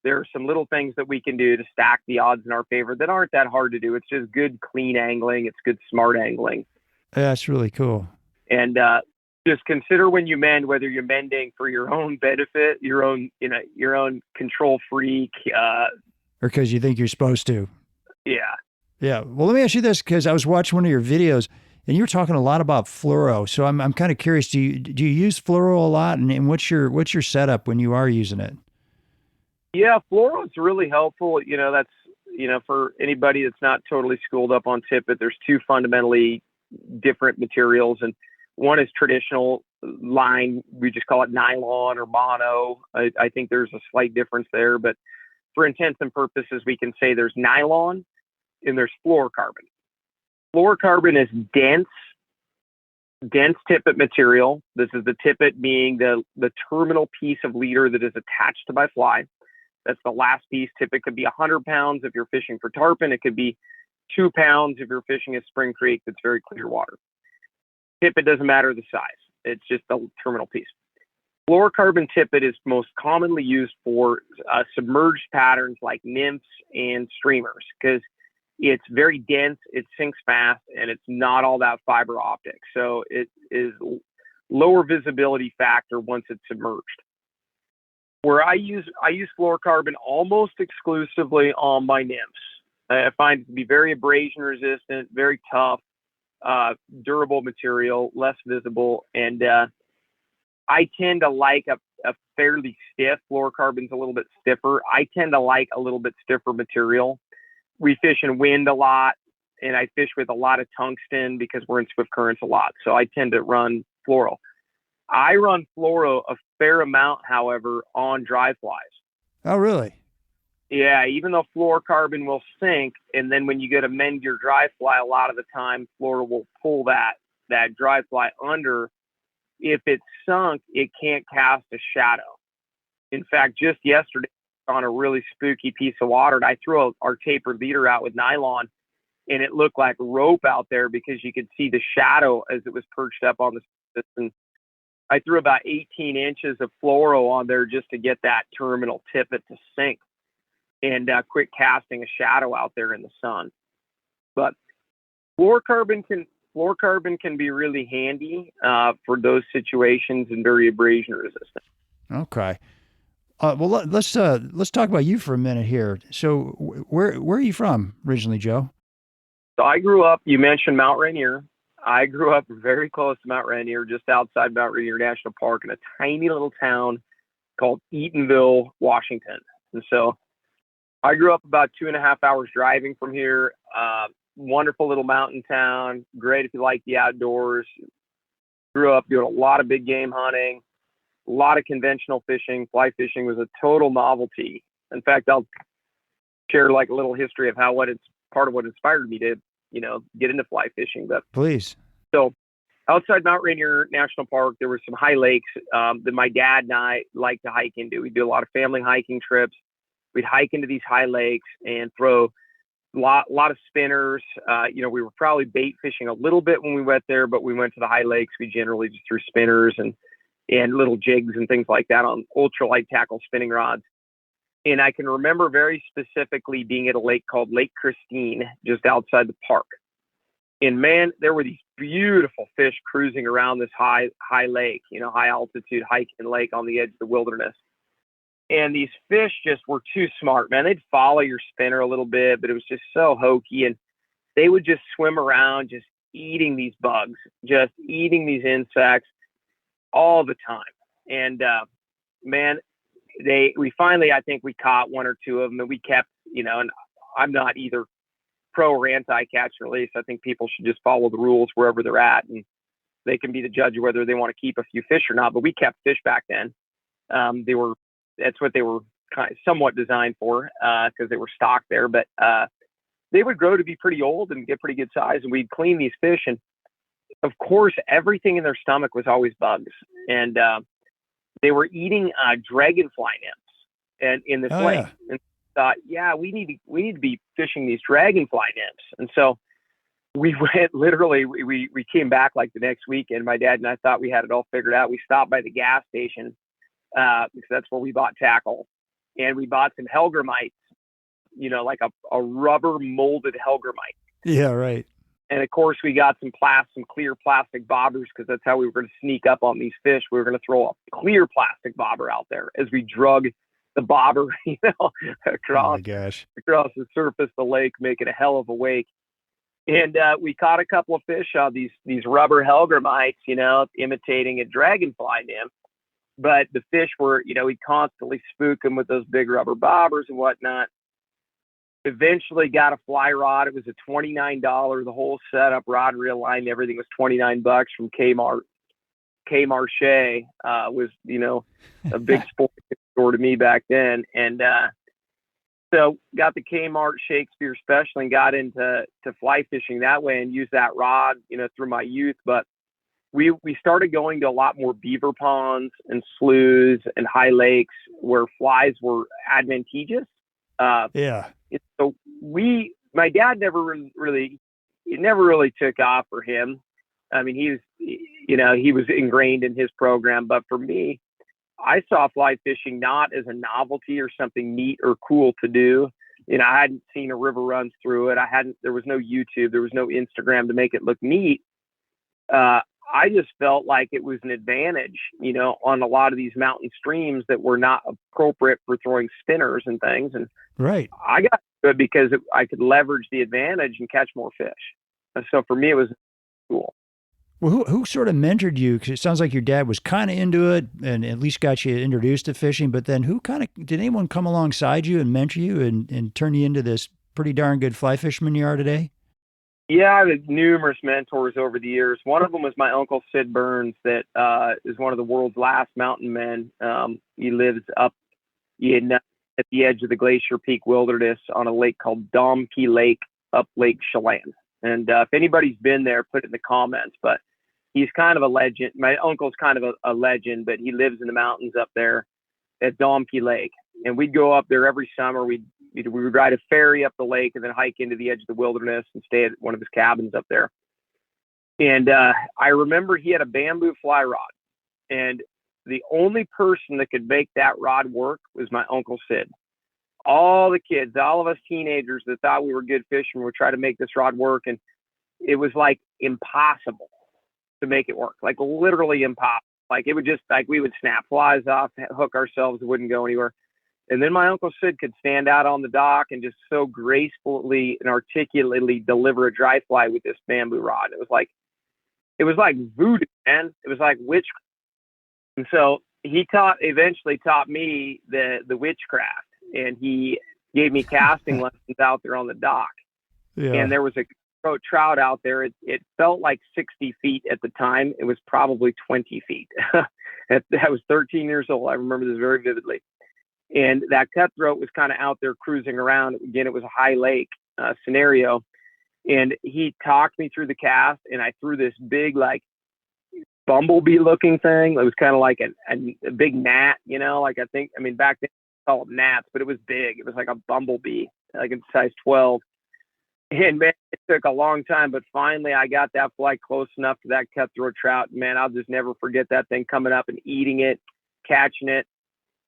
there are some little things that we can do to stack the odds in our favor that aren't that hard to do. It's just good, clean angling. It's good, smart angling. Yeah, that's really cool. And just consider when you mend, whether you're mending for your own benefit, your own control freak, or because you think you're supposed to. Yeah. Yeah. Well, let me ask you this, because I was watching one of your videos and you were talking a lot about fluoro. So I'm kind of curious, do you use fluoro a lot, and what's your setup when you are using it? Yeah, fluoro is really helpful. That's, for anybody that's not totally schooled up on tippet, there's two fundamentally different materials, and one is traditional line. We just call it nylon or mono. I think there's a slight difference there, but for intents and purposes, we can say there's nylon and there's fluorocarbon. Fluorocarbon is dense tippet material. This is the tippet being the terminal piece of leader that is attached to my fly. That's the last piece. Tippet could be 100 pounds if you're fishing for tarpon. It could be 2 pounds if you're fishing a spring creek that's very clear water. Tippet doesn't matter the size. It's just the terminal piece. Fluorocarbon tippet is most commonly used for submerged patterns like nymphs and streamers, because it's very dense, it sinks fast, and it's not all that fiber optic. So it is lower visibility factor once it's submerged. Where I use fluorocarbon almost exclusively on my nymphs. I find it to be very abrasion resistant, very tough, durable material, less visible, and I tend to like a fairly stiff. Fluorocarbon's a little bit stiffer. I tend to like a little bit stiffer material. We fish in wind a lot, and I fish with a lot of tungsten because we're in swift currents a lot. So I tend to run fluoro. I run fluoro a fair amount, however, on dry flies. Oh, really? Yeah, even though fluorocarbon will sink, and then when you go to mend your dry fly, a lot of the time fluoro will pull that dry fly under. If it's sunk, it can't cast a shadow. In fact, just yesterday on a really spooky piece of water, and I threw our tapered leader out with nylon, and it looked like rope out there because you could see the shadow as it was perched up on the surface. And I threw about 18 inches of fluoro on there just to get that terminal tippet to sink and quit casting a shadow out there in the sun. But fluorocarbon can be really handy for those situations and very abrasion resistant. Okay. Well, let's talk about you for a minute here. So where are you from originally, Joe? So I grew up, you mentioned Mount Rainier. I grew up very close to Mount Rainier, just outside Mount Rainier National Park, in a tiny little town called Eatonville, Washington. And so I grew up about 2.5 hours driving from here. Wonderful little mountain town. Great if you like the outdoors. Grew up doing a lot of big game hunting, a lot of conventional fishing. Fly fishing was a total novelty. In fact, I'll share like a little history of how part of what inspired me to, get into fly fishing. But please. So outside Mount Rainier National Park, there were some high lakes that my dad and I liked to hike into. We'd do a lot of family hiking trips. We'd hike into these high lakes and throw a lot of spinners. We were probably bait fishing a little bit when we went there, but we went to the high lakes. We generally just threw spinners and little jigs and things like that on ultralight tackle spinning rods. And I can remember very specifically being at a lake called Lake Christine, just outside the park. And man, there were these beautiful fish cruising around this high lake, high altitude hiking lake on the edge of the wilderness. And these fish just were too smart, man. They'd follow your spinner a little bit, but it was just so hokey. And they would just swim around, just eating these bugs, just eating these insects all the time. And man, we finally, I think we caught one or two of them, and we kept, and I'm not either pro or anti catch and release. I think people should just follow the rules wherever they're at, and they can be the judge of whether they want to keep a few fish or not. But we kept fish back then. That's what they were somewhat designed for, because they were stocked there. But they would grow to be pretty old and get pretty good size, and we'd clean these fish, and of course, everything in their stomach was always bugs, and they were eating dragonfly nymphs and in this lake. Yeah. And thought, we need to be fishing these dragonfly nymphs. And so we went, literally, we came back like the next week, and my dad and I thought we had it all figured out. We stopped by the gas station because that's where we bought tackle, and we bought some Helgermites, like a rubber molded Helgermite. Yeah, right. And of course, we got some clear plastic bobbers, because that's how we were going to sneak up on these fish. We were going to throw a clear plastic bobber out there as we drug the bobber, across the surface of the lake, making a hell of a wake. And we caught a couple of fish on these rubber Helgermites, imitating a dragonfly nymph. But the fish were, we'd constantly spook them with those big rubber bobbers and whatnot. Eventually got a fly rod. It was a $29, the whole setup, rod, reel, line, everything was $29 from Kmart. Kmarche was, a big sport store to me back then. And so got the Kmart Shakespeare special and got into fly fishing that way, and used that rod, through my youth. But we started going to a lot more beaver ponds and sloughs and high lakes where flies were advantageous. So my dad never really took off for him. I mean, he was ingrained in his program, but for me, I saw fly fishing not as a novelty or something neat or cool to do. I hadn't seen a river runs through it. There was no YouTube, there was no Instagram to make it look neat. I just felt like it was an advantage, on a lot of these mountain streams that were not appropriate for throwing spinners and things. And right, I got good because I could leverage the advantage and catch more fish. And so for me, it was cool. Well, who sort of mentored you? Because it sounds like your dad was kind of into it and at least got you introduced to fishing. But then did anyone come alongside you and mentor you and turn you into this pretty darn good fly fisherman you are today? Yeah, I had numerous mentors over the years. One of them was my uncle, Sid Burns, that is one of the world's last mountain men. He lives up at the edge of the Glacier Peak Wilderness on a lake called Domkey Lake, up Lake Chelan. And if anybody's been there, put it in the comments. But he's kind of a legend. My uncle's kind of a legend, but he lives in the mountains up there at Domkey Lake. And we'd go up there every summer. We would ride a ferry up the lake and then hike into the edge of the wilderness and stay at one of his cabins up there. And I remember he had a bamboo fly rod, and the only person that could make that rod work was my Uncle Sid. All the kids, all of us teenagers that thought we were good fishermen would try to make this rod work, and it was like impossible to make it work, like literally impossible. Like it would just, like we would snap flies off, hook ourselves, it wouldn't go anywhere. And then my Uncle Sid could stand out on the dock and just so gracefully and articulately deliver a dry fly with this bamboo rod. It was like voodoo, man. It was like witchcraft. And so he eventually taught me the witchcraft, and he gave me casting lessons out there on the dock. Yeah. And there was a trout out there. It felt like 60 feet at the time. It was probably 20 feet. I was 13 years old. I remember this very vividly. And that cutthroat was kind of out there cruising around. Again, it was a high lake scenario. And he talked me through the cast, and I threw this big, like, bumblebee looking thing. It was kind of like a big gnat, back then they call them gnats, but it was big. It was like a bumblebee, like in size 12. And man, it took a long time, but finally I got that fly close enough to that cutthroat trout. Man, I'll just never forget that thing coming up and eating it, catching it.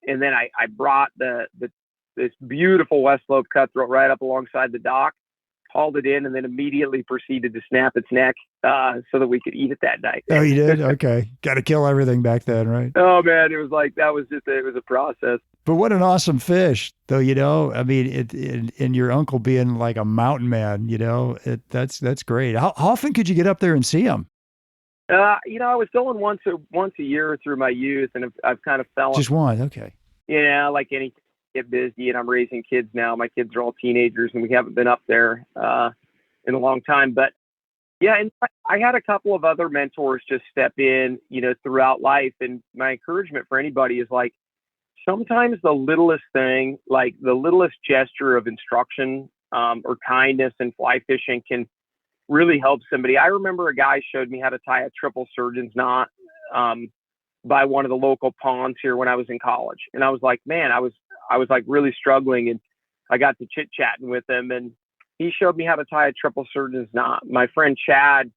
And then I brought this beautiful West Slope cutthroat right up alongside the dock, hauled it in, and then immediately proceeded to snap its neck so that we could eat it that night. Oh, you did? Okay. Got to kill everything back then, right? Oh, man. It was like, it was a process. But what an awesome fish, though, and your uncle being like a mountain man, that's great. How often could you get up there and see him? I was going once a year through my youth, and I've kind of fell. Just one, okay. like anything, get busy, and I'm raising kids now. My kids are all teenagers, and we haven't been up there in a long time. But yeah, and I had a couple of other mentors just step in, throughout life. And my encouragement for anybody is like, sometimes the littlest thing, like the littlest gesture of instruction or kindness in fly fishing can really help somebody. I remember a guy showed me how to tie a triple surgeon's knot by one of the local ponds here when I was in college. And I was like, man, I was like really struggling, and I got to chit chatting with him, and he showed me how to tie a triple surgeon's knot. My friend Chad,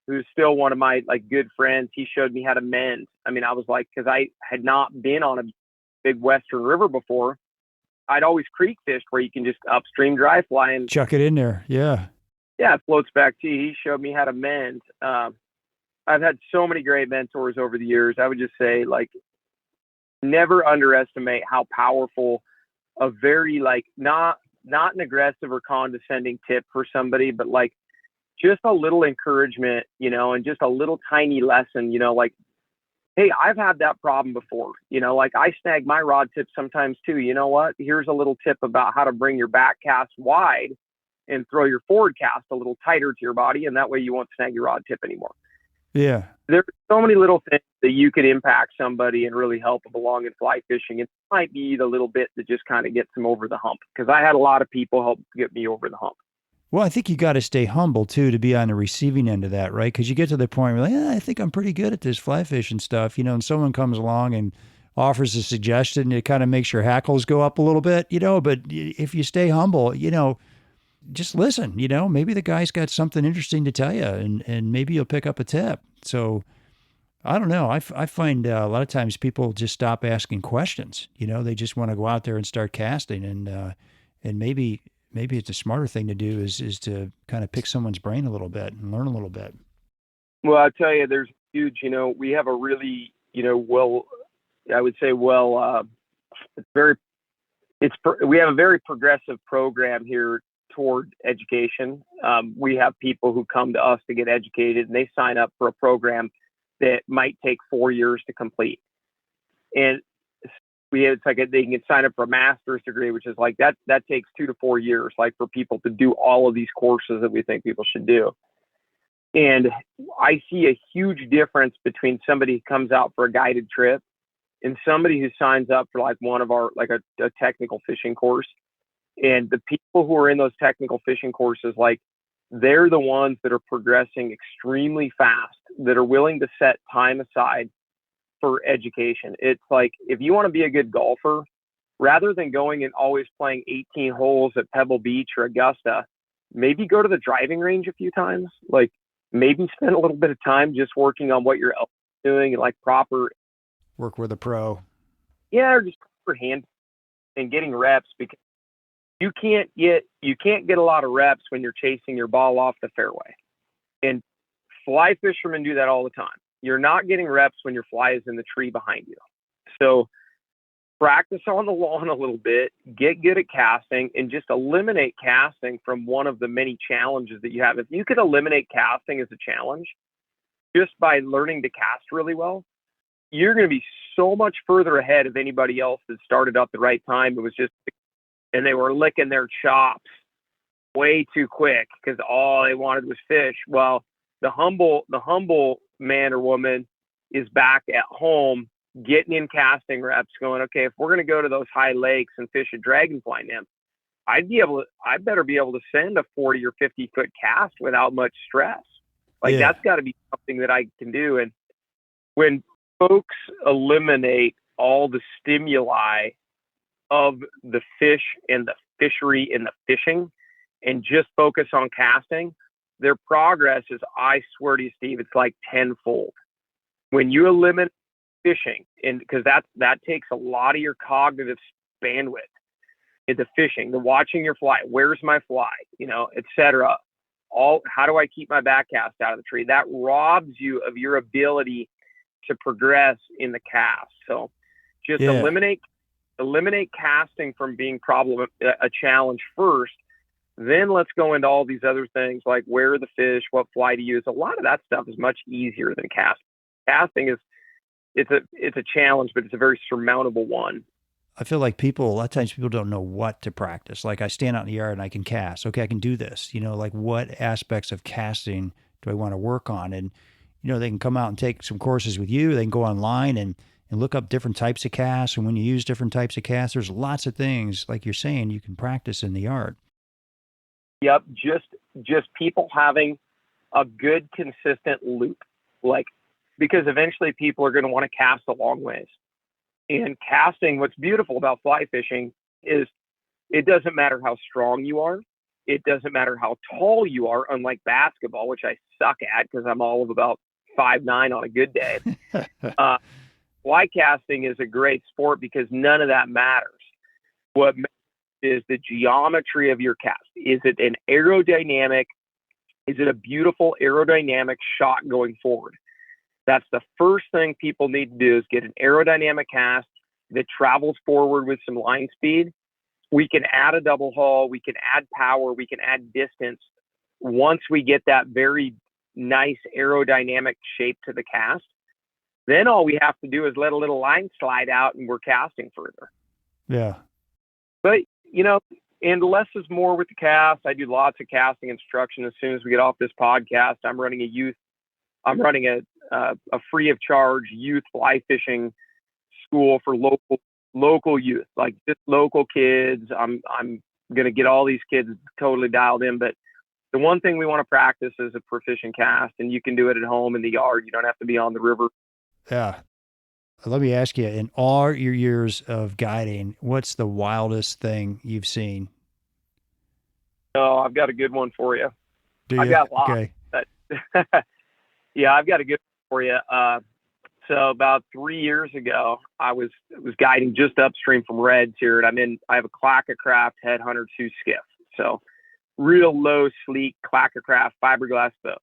who's still one of my like good friends, he showed me how to mend. I mean, I was like, cause I had not been on a big Western river before. I'd always creek fished where you can just upstream dry fly and chuck it in there. Yeah. Yeah, it floats back to you. He showed me how to mend. I've had so many great mentors over the years. I would just say, like, never underestimate how powerful a very, like, not an aggressive or condescending tip for somebody, but like just a little encouragement, and just a little tiny lesson, like, hey, I've had that problem before, like I snag my rod tip sometimes too. You know what? Here's a little tip about how to bring your back cast wide and throw your forward cast a little tighter to your body. And that way you won't snag your rod tip anymore. Yeah. There's so many little things that you could impact somebody and really help them along in fly fishing. It might be the little bit that just kind of gets them over the hump, because I had a lot of people help get me over the hump. Well, I think you got to stay humble too to be on the receiving end of that, right? Because you get to the point where you're like, I think I'm pretty good at this fly fishing stuff, and someone comes along and offers a suggestion, it kind of makes your hackles go up a little bit, but if you stay humble, just listen, maybe the guy's got something interesting to tell you, and maybe you'll pick up a tip. So I don't know. I find a lot of times people just stop asking questions. They just want to go out there and start casting, and maybe it's a smarter thing to do is to kind of pick someone's brain a little bit and learn a little bit. Well, I'll tell you, there's huge, we have a really, we have a very progressive program here toward education. We have people who come to us to get educated, and they sign up for a program that might take 4 years to complete. And they can sign up for a master's degree, which is like that takes 2 to 4 years, like for people to do all of these courses that we think people should do. And I see a huge difference between somebody who comes out for a guided trip and somebody who signs up for like one of our, like a technical fishing course. And the people who are in those technical fishing courses, like, they're the ones that are progressing extremely fast, that are willing to set time aside for education. It's like, if you want to be a good golfer, rather than going and always playing 18 holes at Pebble Beach or Augusta, maybe go to the driving range a few times. Like, maybe spend a little bit of time just working on what you're doing, and like proper work with a pro. Yeah, or just proper hand and getting reps, because you can't get a lot of reps when you're chasing your ball off the fairway. And fly fishermen do that all the time. You're not getting reps when your fly is in the tree behind you. So practice on the lawn a little bit, get good at casting, and just eliminate casting from one of the many challenges that you have. If you could eliminate casting as a challenge just by learning to cast really well, you're going to be so much further ahead of anybody else that started up the right time. It was just, and they were licking their chops way too quick because all they wanted was fish. Well, the humble man or woman is back at home getting in casting reps, going, okay, if we're going to go to those high lakes and fish a dragonfly nymph, I better be able to send a 40 or 50 foot cast without much stress. Like, that's got to be something that I can do. And when folks eliminate all the stimuli of the fish and the fishery and the fishing and just focus on casting, their progress is, I swear to you, Steve, it's like tenfold. When you eliminate fishing, and because that takes a lot of your cognitive bandwidth into fishing, the watching your fly, where's my fly, etc. How do I keep my back cast out of the tree? That robs you of your ability to progress in the cast. So just eliminate casting from being a challenge first. Then let's go into all these other things like where are the fish, what fly to use. A lot of that stuff is much easier than casting. Casting is it's a challenge, but it's a very surmountable one. I feel like a lot of times people don't know what to practice. Like I stand out in the yard and I can cast. Okay, I can do this. Like what aspects of casting do I want to work on? And, they can come out and take some courses with you. They can go online and look up different types of casts. And when you use different types of casts, there's lots of things, like you're saying, you can practice in the yard. Yep. Just people having a good, consistent loop, because eventually people are going to want to cast a long ways. And casting, what's beautiful about fly fishing is it doesn't matter how strong you are. It doesn't matter how tall you are, unlike basketball, which I suck at because I'm all of about 5'9" on a good day. Fly casting is a great sport because none of that matters. What matters is the geometry of your cast. Is it an aerodynamic? Is it a beautiful aerodynamic shot going forward? That's the first thing people need to do is get an aerodynamic cast that travels forward with some line speed. We can add a double hull. We can add power. We can add distance. Once we get that very nice aerodynamic shape to the cast, then all we have to do is let a little line slide out and we're casting further. Yeah. But, and less is more with the cast. I do lots of casting instruction. As soon as we get off this podcast, I'm running a free of charge youth fly fishing school for local youth, like just local kids. I'm going to get all these kids totally dialed in. But the one thing we want to practice is a proficient cast, and you can do it at home in the yard. You don't have to be on the river. Yeah. Let me ask you, in all your years of guiding, what's the wildest thing you've seen? Oh, I've got a good one for you. Do you? I've got lots. Okay. Yeah, I've got a good one for you. So about 3 years ago, I was guiding just upstream from Reds here, and I have a Clackacraft Headhunter 2 skiff. So real low, sleek Clackacraft fiberglass boat.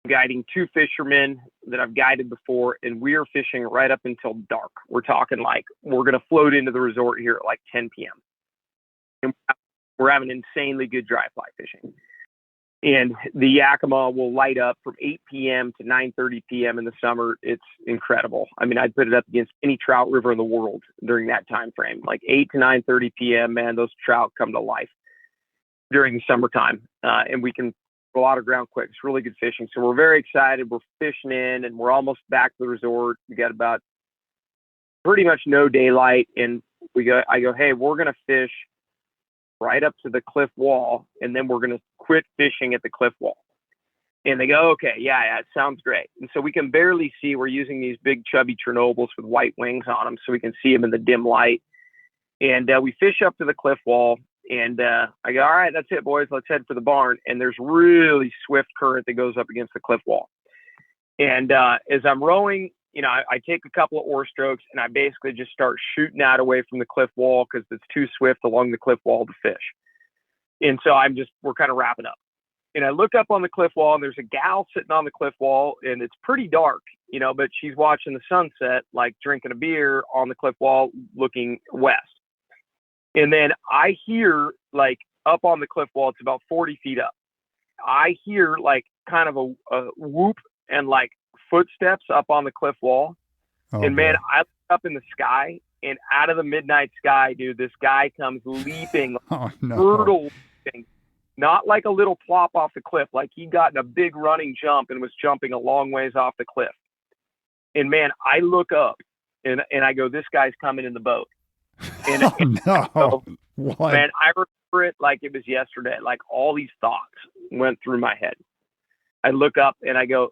I'm guiding 2 fishermen that I've guided before, and we are fishing right up until dark. We're talking like we're going to float into the resort here at like 10 p.m. And we're having insanely good dry fly fishing. And the Yakima will light up from 8 p.m. to 9:30 p.m. in the summer. It's incredible. I'd put it up against any trout river in the world during that time frame. Like 8 to 9:30 p.m., man, those trout come to life during the summertime. And we can go out of ground quick. It's really good fishing. So we're very excited. We're fishing in, and we're almost back to the resort. We got about pretty much no daylight. And I go, hey, we're going to fish right up to the cliff wall, and then we're going to quit fishing at the cliff wall. And they go, okay, yeah, it sounds great. And so we can barely see. We're using these big chubby Chernobyls with white wings on them so we can see them in the dim light. And we fish up to the cliff wall, and I go, all right, that's it, boys. Let's head for the barn. And there's really swift current that goes up against the cliff wall. And as I'm rowing, I take a couple of oar strokes, and I basically just start shooting out away from the cliff wall because it's too swift along the cliff wall to fish. And so we're kind of wrapping up. And I look up on the cliff wall, and there's a gal sitting on the cliff wall, and it's pretty dark, but she's watching the sunset, like drinking a beer on the cliff wall, looking west. And then I hear, like, up on the cliff wall, it's about 40 feet up. I hear, like, kind of a whoop and, like, footsteps up on the cliff wall. Oh, and man, I look up in the sky, and out of the midnight sky, dude, this guy comes leaping, brutal leaping, not like a little plop off the cliff, like he'd gotten a big running jump and was jumping a long ways off the cliff. And man, I look up and I go, this guy's coming in the boat. And, so, what? Man, I remember it like it was yesterday. Like all these thoughts went through my head. I look up and I go,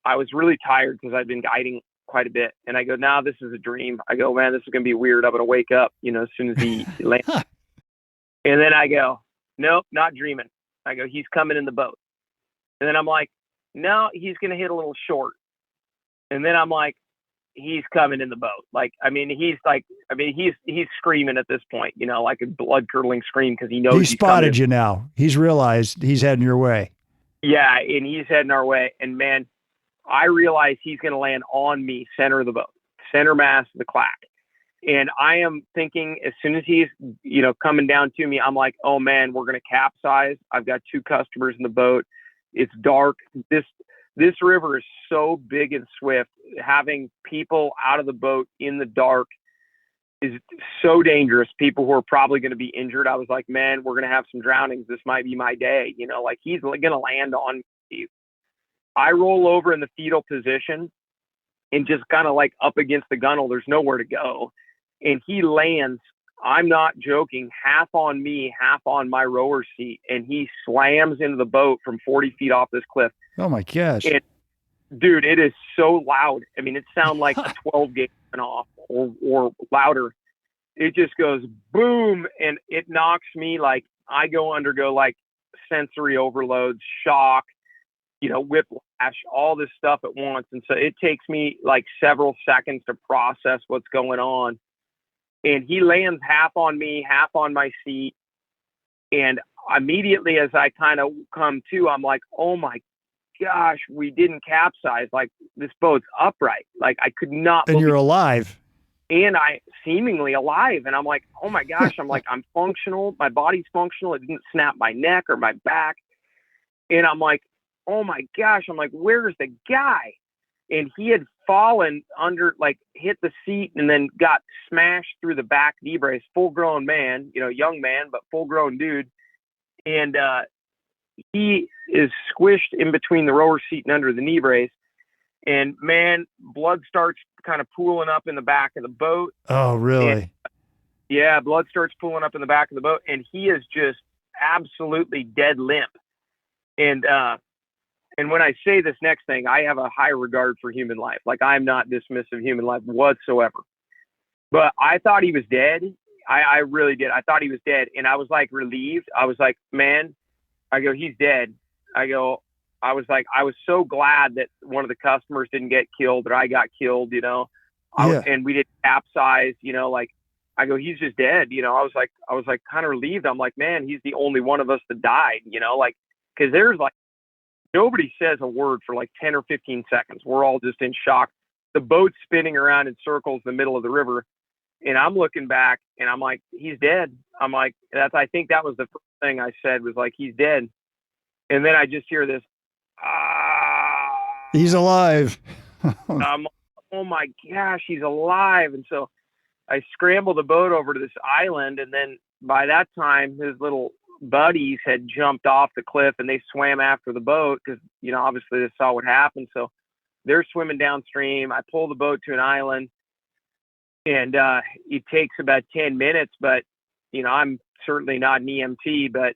I was really tired because I'd been guiding quite a bit. And I go, nah, this is a dream. I go, man, this is going to be weird. I'm going to wake up, as soon as he lands. And then I go, nope, not dreaming. I go, he's coming in the boat. And then I'm like, no, he's going to hit a little short. And then I'm like, he's coming in the boat. He's screaming at this point, like a blood curdling scream because he knows he's spotted you now. He's realized he's heading your way. Yeah, and he's heading our way. And man, I realize he's going to land on me, center of the boat, center mass of the clack. And I am thinking as soon as he's, coming down to me, I'm like, oh man, we're going to capsize. I've got 2 customers in the boat. It's dark. This river is so big and swift. Having people out of the boat in the dark is so dangerous. People who are probably going to be injured. I was like, man, we're going to have some drownings. This might be my day. You know, like he's going to land on me. I roll over in the fetal position and just kind of like up against the gunnel. There's nowhere to go. And he lands, I'm not joking, half on me, half on my rower seat. And he slams into the boat from 40 feet off this cliff. Oh my gosh. And, dude, it is so loud. I mean, it sounds like a 12 gauge went off or louder. It just goes boom. And it knocks me like I undergo like sensory overloads, shock, you know, whiplash, all this stuff at once. And so it takes me like several seconds to process what's going on. And he lands half on me, half on my seat. And immediately as I kind of come to, I'm like, oh my gosh, we didn't capsize. Like, this boat's upright. Like, I could not And you're alive. And I seemingly alive. And I'm like, oh my gosh, I'm like, I'm functional. My body's functional. It didn't snap my neck or my back. And I'm like, oh my gosh, I'm like, where's the guy? And he had fallen under, like, hit the seat and then got smashed through the back knee brace. Full grown man, you know, young man, but full grown dude. And he is squished in between the rower seat and under the knee brace. And man, blood starts kind of pooling up in the back of the boat. Oh, really? And, yeah, blood starts pooling up in the back of the boat. And he is just absolutely dead limp. And when I say this next thing, I have a high regard for human life. Like, I'm not dismissive of human life whatsoever. But I thought he was dead. I really did. I thought he was dead. And I was like relieved. I was like, man, I go, he's dead. I was like, I was so glad that one of the customers didn't get killed or I got killed, you know, and we didn't capsize, you know, like, I go, he's just dead. You know, I was like kind of relieved. I'm like, man, he's the only one of us that died, you know, like, cause there's like, nobody says a word for like 10 or 15 seconds. We're all just in shock. The boat's spinning around in circles in the middle of the river. And I'm looking back and I'm like, he's dead. I'm like, I think that was the first thing I said was like, he's dead. And then I just hear this, he's alive. I'm like, oh my gosh, he's alive. And so I scrambled the boat over to this island. And then by that time, his little buddies had jumped off the cliff and they swam after the boat because, you know, obviously they saw what happened. So they're swimming downstream. I pull the boat to an island and it takes about 10 minutes, but, you know, I'm certainly not an EMT, but,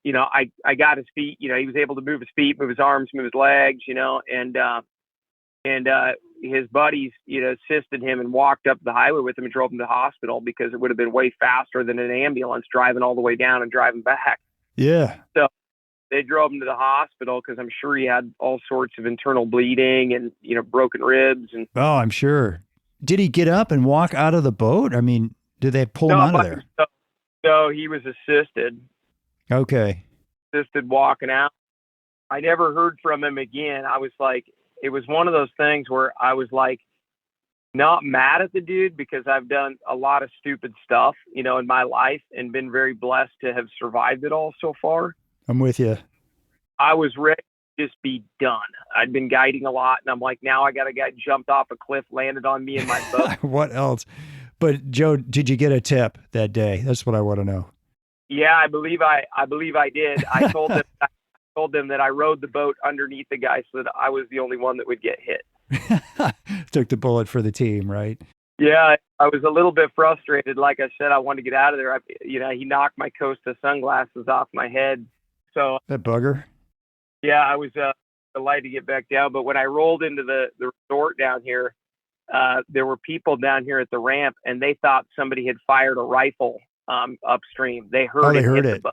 you know, I got his feet, you know, he was able to move his feet, move his arms, move his legs, you know, and his buddies, you know, assisted him and walked up the highway with him and drove him to the hospital because it would have been way faster than an ambulance driving all the way down and driving back. Yeah. So they drove him to the hospital because I'm sure he had all sorts of internal bleeding and, you know, broken ribs. And oh, I'm sure. Did he get up and walk out of the boat? I mean, did they pull him out of there? No, he was assisted. Okay. Assisted walking out. I never heard from him again. I was like, it was one of those things where I was like, not mad at the dude because I've done a lot of stupid stuff, you know, in my life and been very blessed to have survived it all so far. I'm with you. I was ready to just be done. I'd been guiding a lot and I'm like, now I got a guy jumped off a cliff, landed on me in my boat. What else? But Joe, did you get a tip that day? That's what I want to know. Yeah, I believe I did. I told them that I rode the boat underneath the guy so that I was the only one that would get hit. Took the bullet for the team, right? Yeah, I was a little bit frustrated. Like I said, I wanted to get out of there. He knocked my Costa sunglasses off my head. So that bugger. Yeah, I was delighted to get back down. But when I rolled into the resort down here, there were people down here at the ramp, and they thought somebody had fired a rifle upstream. They heard it. They heard it.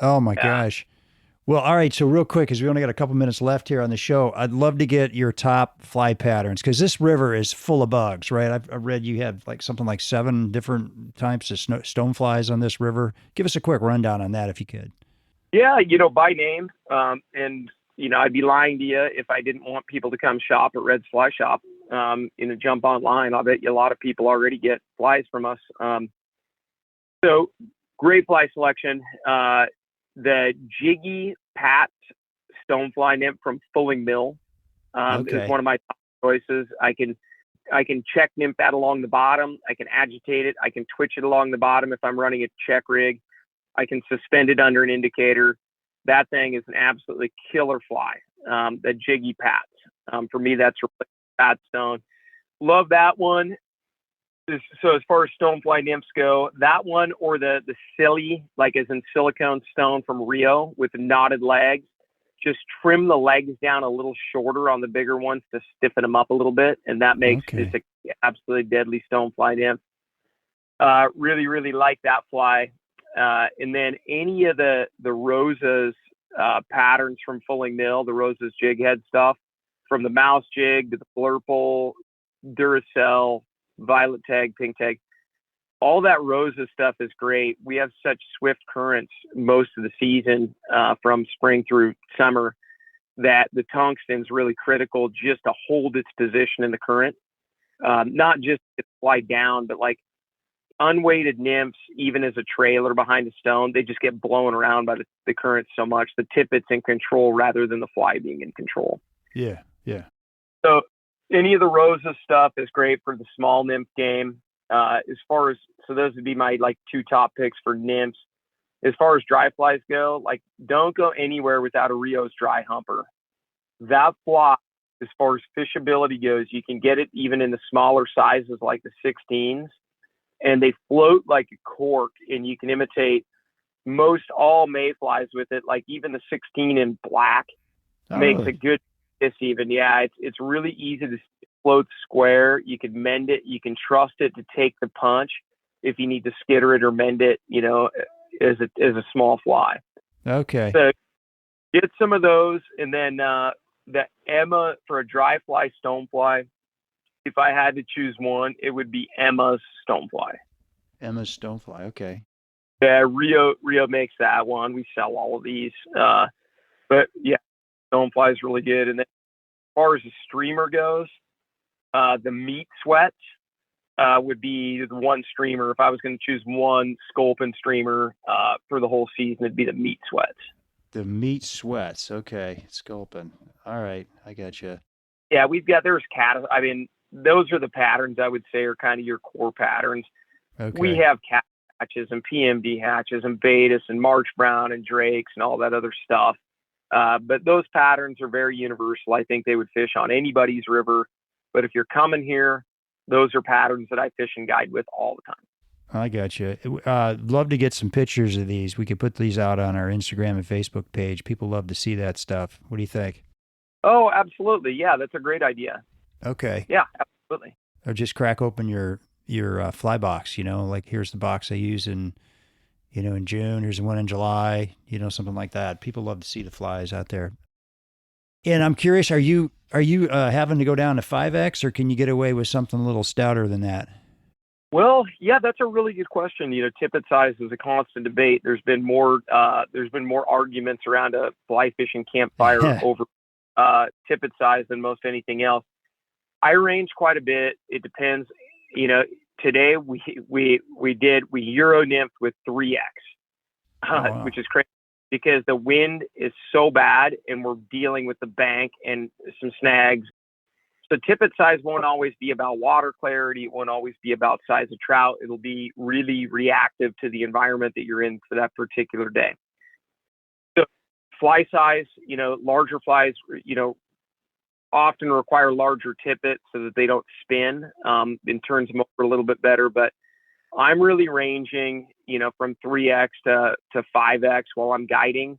Oh my gosh. Well, all right. So real quick, because we only got a couple minutes left here on the show, I'd love to get your top fly patterns because this river is full of bugs, right? I've read you have like something like 7 different types of stoneflies on this river. Give us a quick rundown on that if you could. Yeah, you know, by name. And, you know, I'd be lying to you if I didn't want people to come shop at Red's Fly Shop. Jump online. I'll bet you a lot of people already get flies from us. So great fly selection. The Jiggy Pat stonefly nymph from Fulling Mill is one of my top choices. can check nymph that along the bottom. I can agitate it. I can twitch it along the bottom if I'm running a check rig. I can suspend it under an indicator. That thing is an absolutely killer fly. That jiggy pats. For me, that's a pat stone. Love that one. So as far as stonefly nymphs go, that one or the silly, like as in silicone stone from Rio with knotted legs, just trim the legs down a little shorter on the bigger ones to stiffen them up a little bit. And that makes it's an absolutely deadly stonefly nymph. Really, really like that fly. And then any of the Rosa's patterns from Fulling Mill, the Rosa's jig head stuff, from the mouse jig to the flurple, Duracell, violet tag, pink tag, all that Rosa stuff is great. We have such swift currents most of the season, from spring through summer, that the tungsten's really critical just to hold its position in the current. Not just to fly down, but like unweighted nymphs, even as a trailer behind a stone, they just get blown around by the current so much. The tippet's in control rather than the fly being in control. Yeah, yeah. So any of the Rosa stuff is great for the small nymph game. So those would be my like two top picks for nymphs. As far as dry flies go, like don't go anywhere without a Rio's dry humper. That fly, as far as fishability goes, you can get it even in the smaller sizes like the 16s, and they float like a cork, and you can imitate most all mayflies with it. Like even the 16 in black makes a good fish even. Yeah, it's really easy to float square. You can mend it. You can trust it to take the punch if you need to skitter it or mend it, as a small fly. Okay. So get some of those. And then the Emma for a dry fly stonefly, if I had to choose one, it would be Emma's stonefly. Emma's stonefly. Okay. Yeah, Rio makes that one. We sell all of these. But yeah, stonefly is really good. And then as far as the streamer goes, the meat sweats would be the one streamer. If I was going to choose one sculpin streamer for the whole season, it'd be the meat sweats. The meat sweats. Okay. Sculpin. All right. I got you. Yeah, there's cat. I mean, those are the patterns I would say are kind of your core patterns. Okay. We have cat hatches and PMD hatches and Betas and March Brown and Drakes and all that other stuff. But those patterns are very universal. I think they would fish on anybody's river. But if you're coming here, those are patterns that I fish and guide with all the time. I got you. Love to get some pictures of these. We could put these out on our Instagram and Facebook page. People love to see that stuff. What do you think? Oh, absolutely. Yeah, that's a great idea. Okay. Yeah, absolutely. Or just crack open your fly box, like here's the box I use in June, here's the one in July, something like that. People love to see the flies out there. And I'm curious, are you having to go down to 5X, or can you get away with something a little stouter than that? Well, yeah, that's a really good question. Tippet size is a constant debate. There's been more arguments around a fly fishing campfire over tippet size than most anything else. I range quite a bit. It depends. Today we Euro nymphed with 3X, wow. which is crazy because the wind is so bad and we're dealing with the bank and some snags. So tippet size won't always be about water clarity. It won't always be about size of trout. It'll be really reactive to the environment that you're in for that particular day. So fly size, larger flies, often require larger tippets so that they don't spin. It turns them over a little bit better, but I'm really ranging, from 3X to 5X while I'm guiding.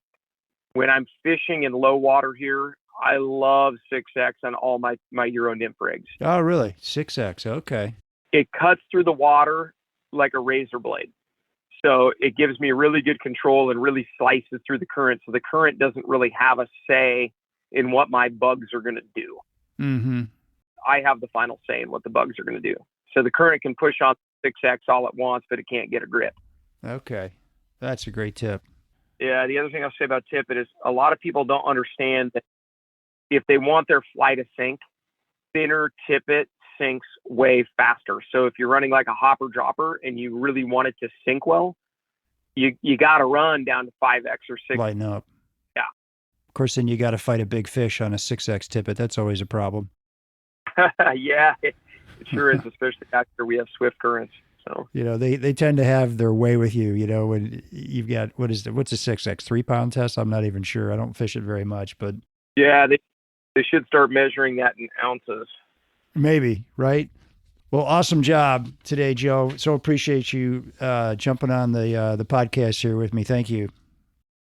When I'm fishing in low water here, I love 6X on all my Euro nymph rigs. Oh, really? 6X. Okay. It cuts through the water like a razor blade. So it gives me really good control and really slices through the current. So the current doesn't really have a say in what my bugs are going to do. Mm-hmm. I have the final say in what the bugs are going to do. So the current can push on 6X all at once, but it can't get a grip. Okay. That's a great tip. Yeah. The other thing I'll say about tippet is a lot of people don't understand that if they want their fly to sink, thinner tippet sinks way faster. So if you're running like a hopper dropper and you really want it to sink well, you got to run down to 5X or 6. Lighten up. Yeah. Of course, then you got to fight a big fish on a 6X tippet. That's always a problem. Yeah. It sure is, especially after we have swift currents. So they tend to have their way with you. When you've got what's a 6X 3-pound test? I'm not even sure. I don't fish it very much, but yeah, they should start measuring that in ounces. Maybe, right? Well, awesome job today, Joe. So appreciate you jumping on the podcast here with me. Thank you.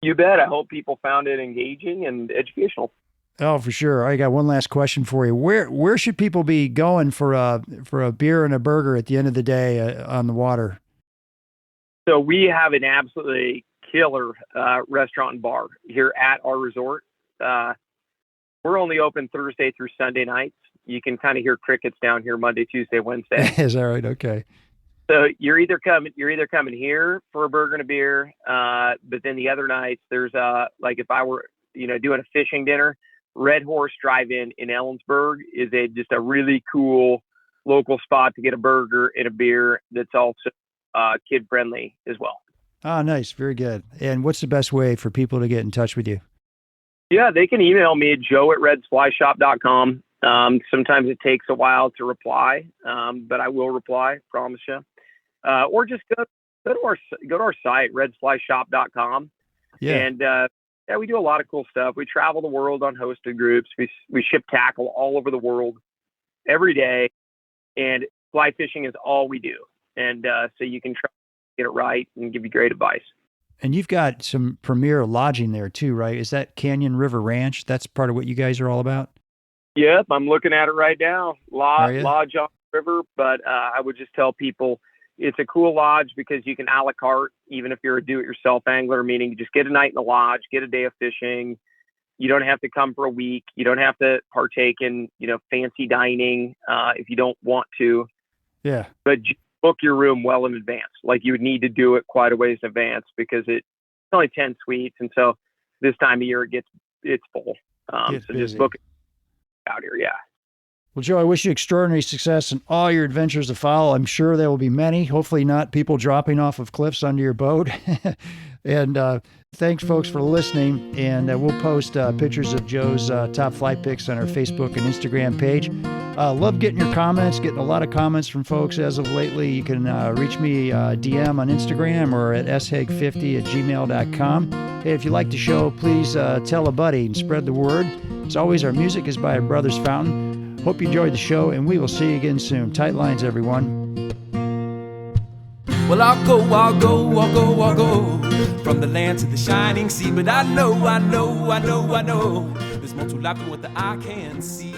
You bet. I hope people found it engaging and educational. Oh, for sure. I got one last question for you. Where should people be going for a beer and a burger at the end of the day on the water? So we have an absolutely killer restaurant and bar here at our resort. We're only open Thursday through Sunday nights. You can kind of hear crickets down here Monday, Tuesday, Wednesday. Is that right? Okay. So you're either coming here for a burger and a beer, but then the other nights there's like if I were doing a fishing dinner, Red Horse Drive-In in Ellensburg is just a really cool local spot to get a burger and a beer that's also kid friendly as well. Oh, nice, very good. And what's the best way for people to get in touch with you? Yeah, they can email me at joe@redsflyshop.com. Sometimes it takes a while to reply, but I will reply, promise you. Or just go to our site, redsflyshop.com. Yeah. And we do a lot of cool stuff. We travel the world on hosted groups. We ship tackle all over the world every day, and fly fishing is all we do. And so you can try to get it right and give you great advice. And you've got some premier lodging there too, right? Is that Canyon River Ranch? That's part of what you guys are all about? Yep, I'm looking at it right now. Lodge on the river, but I would just tell people it's a cool lodge because you can a la carte, even if you're a do-it-yourself angler, meaning you just get a night in the lodge, get a day of fishing. You don't have to come for a week. You don't have to partake in, fancy dining if you don't want to. Yeah. But book your room well in advance. Like you would need to do it quite a ways in advance because it's only 10 suites. And so this time of year it's full. So just book it out here. Yeah. Well, Joe, I wish you extraordinary success in all your adventures to follow. I'm sure there will be many, hopefully not people dropping off of cliffs under your boat. And thanks, folks, for listening. And we'll post pictures of Joe's top fly picks on our Facebook and Instagram page. Love getting your comments, getting a lot of comments from folks as of lately. You can reach me DM on Instagram or at shaig50@gmail.com. Hey, if you like the show, please tell a buddy and spread the word. As always, our music is by Brothers Fountain. Hope you enjoyed the show, and we will see you again soon. Tight lines, everyone. Well, I'll go from the land to the shining sea. But I know there's more to life than what the eye can see.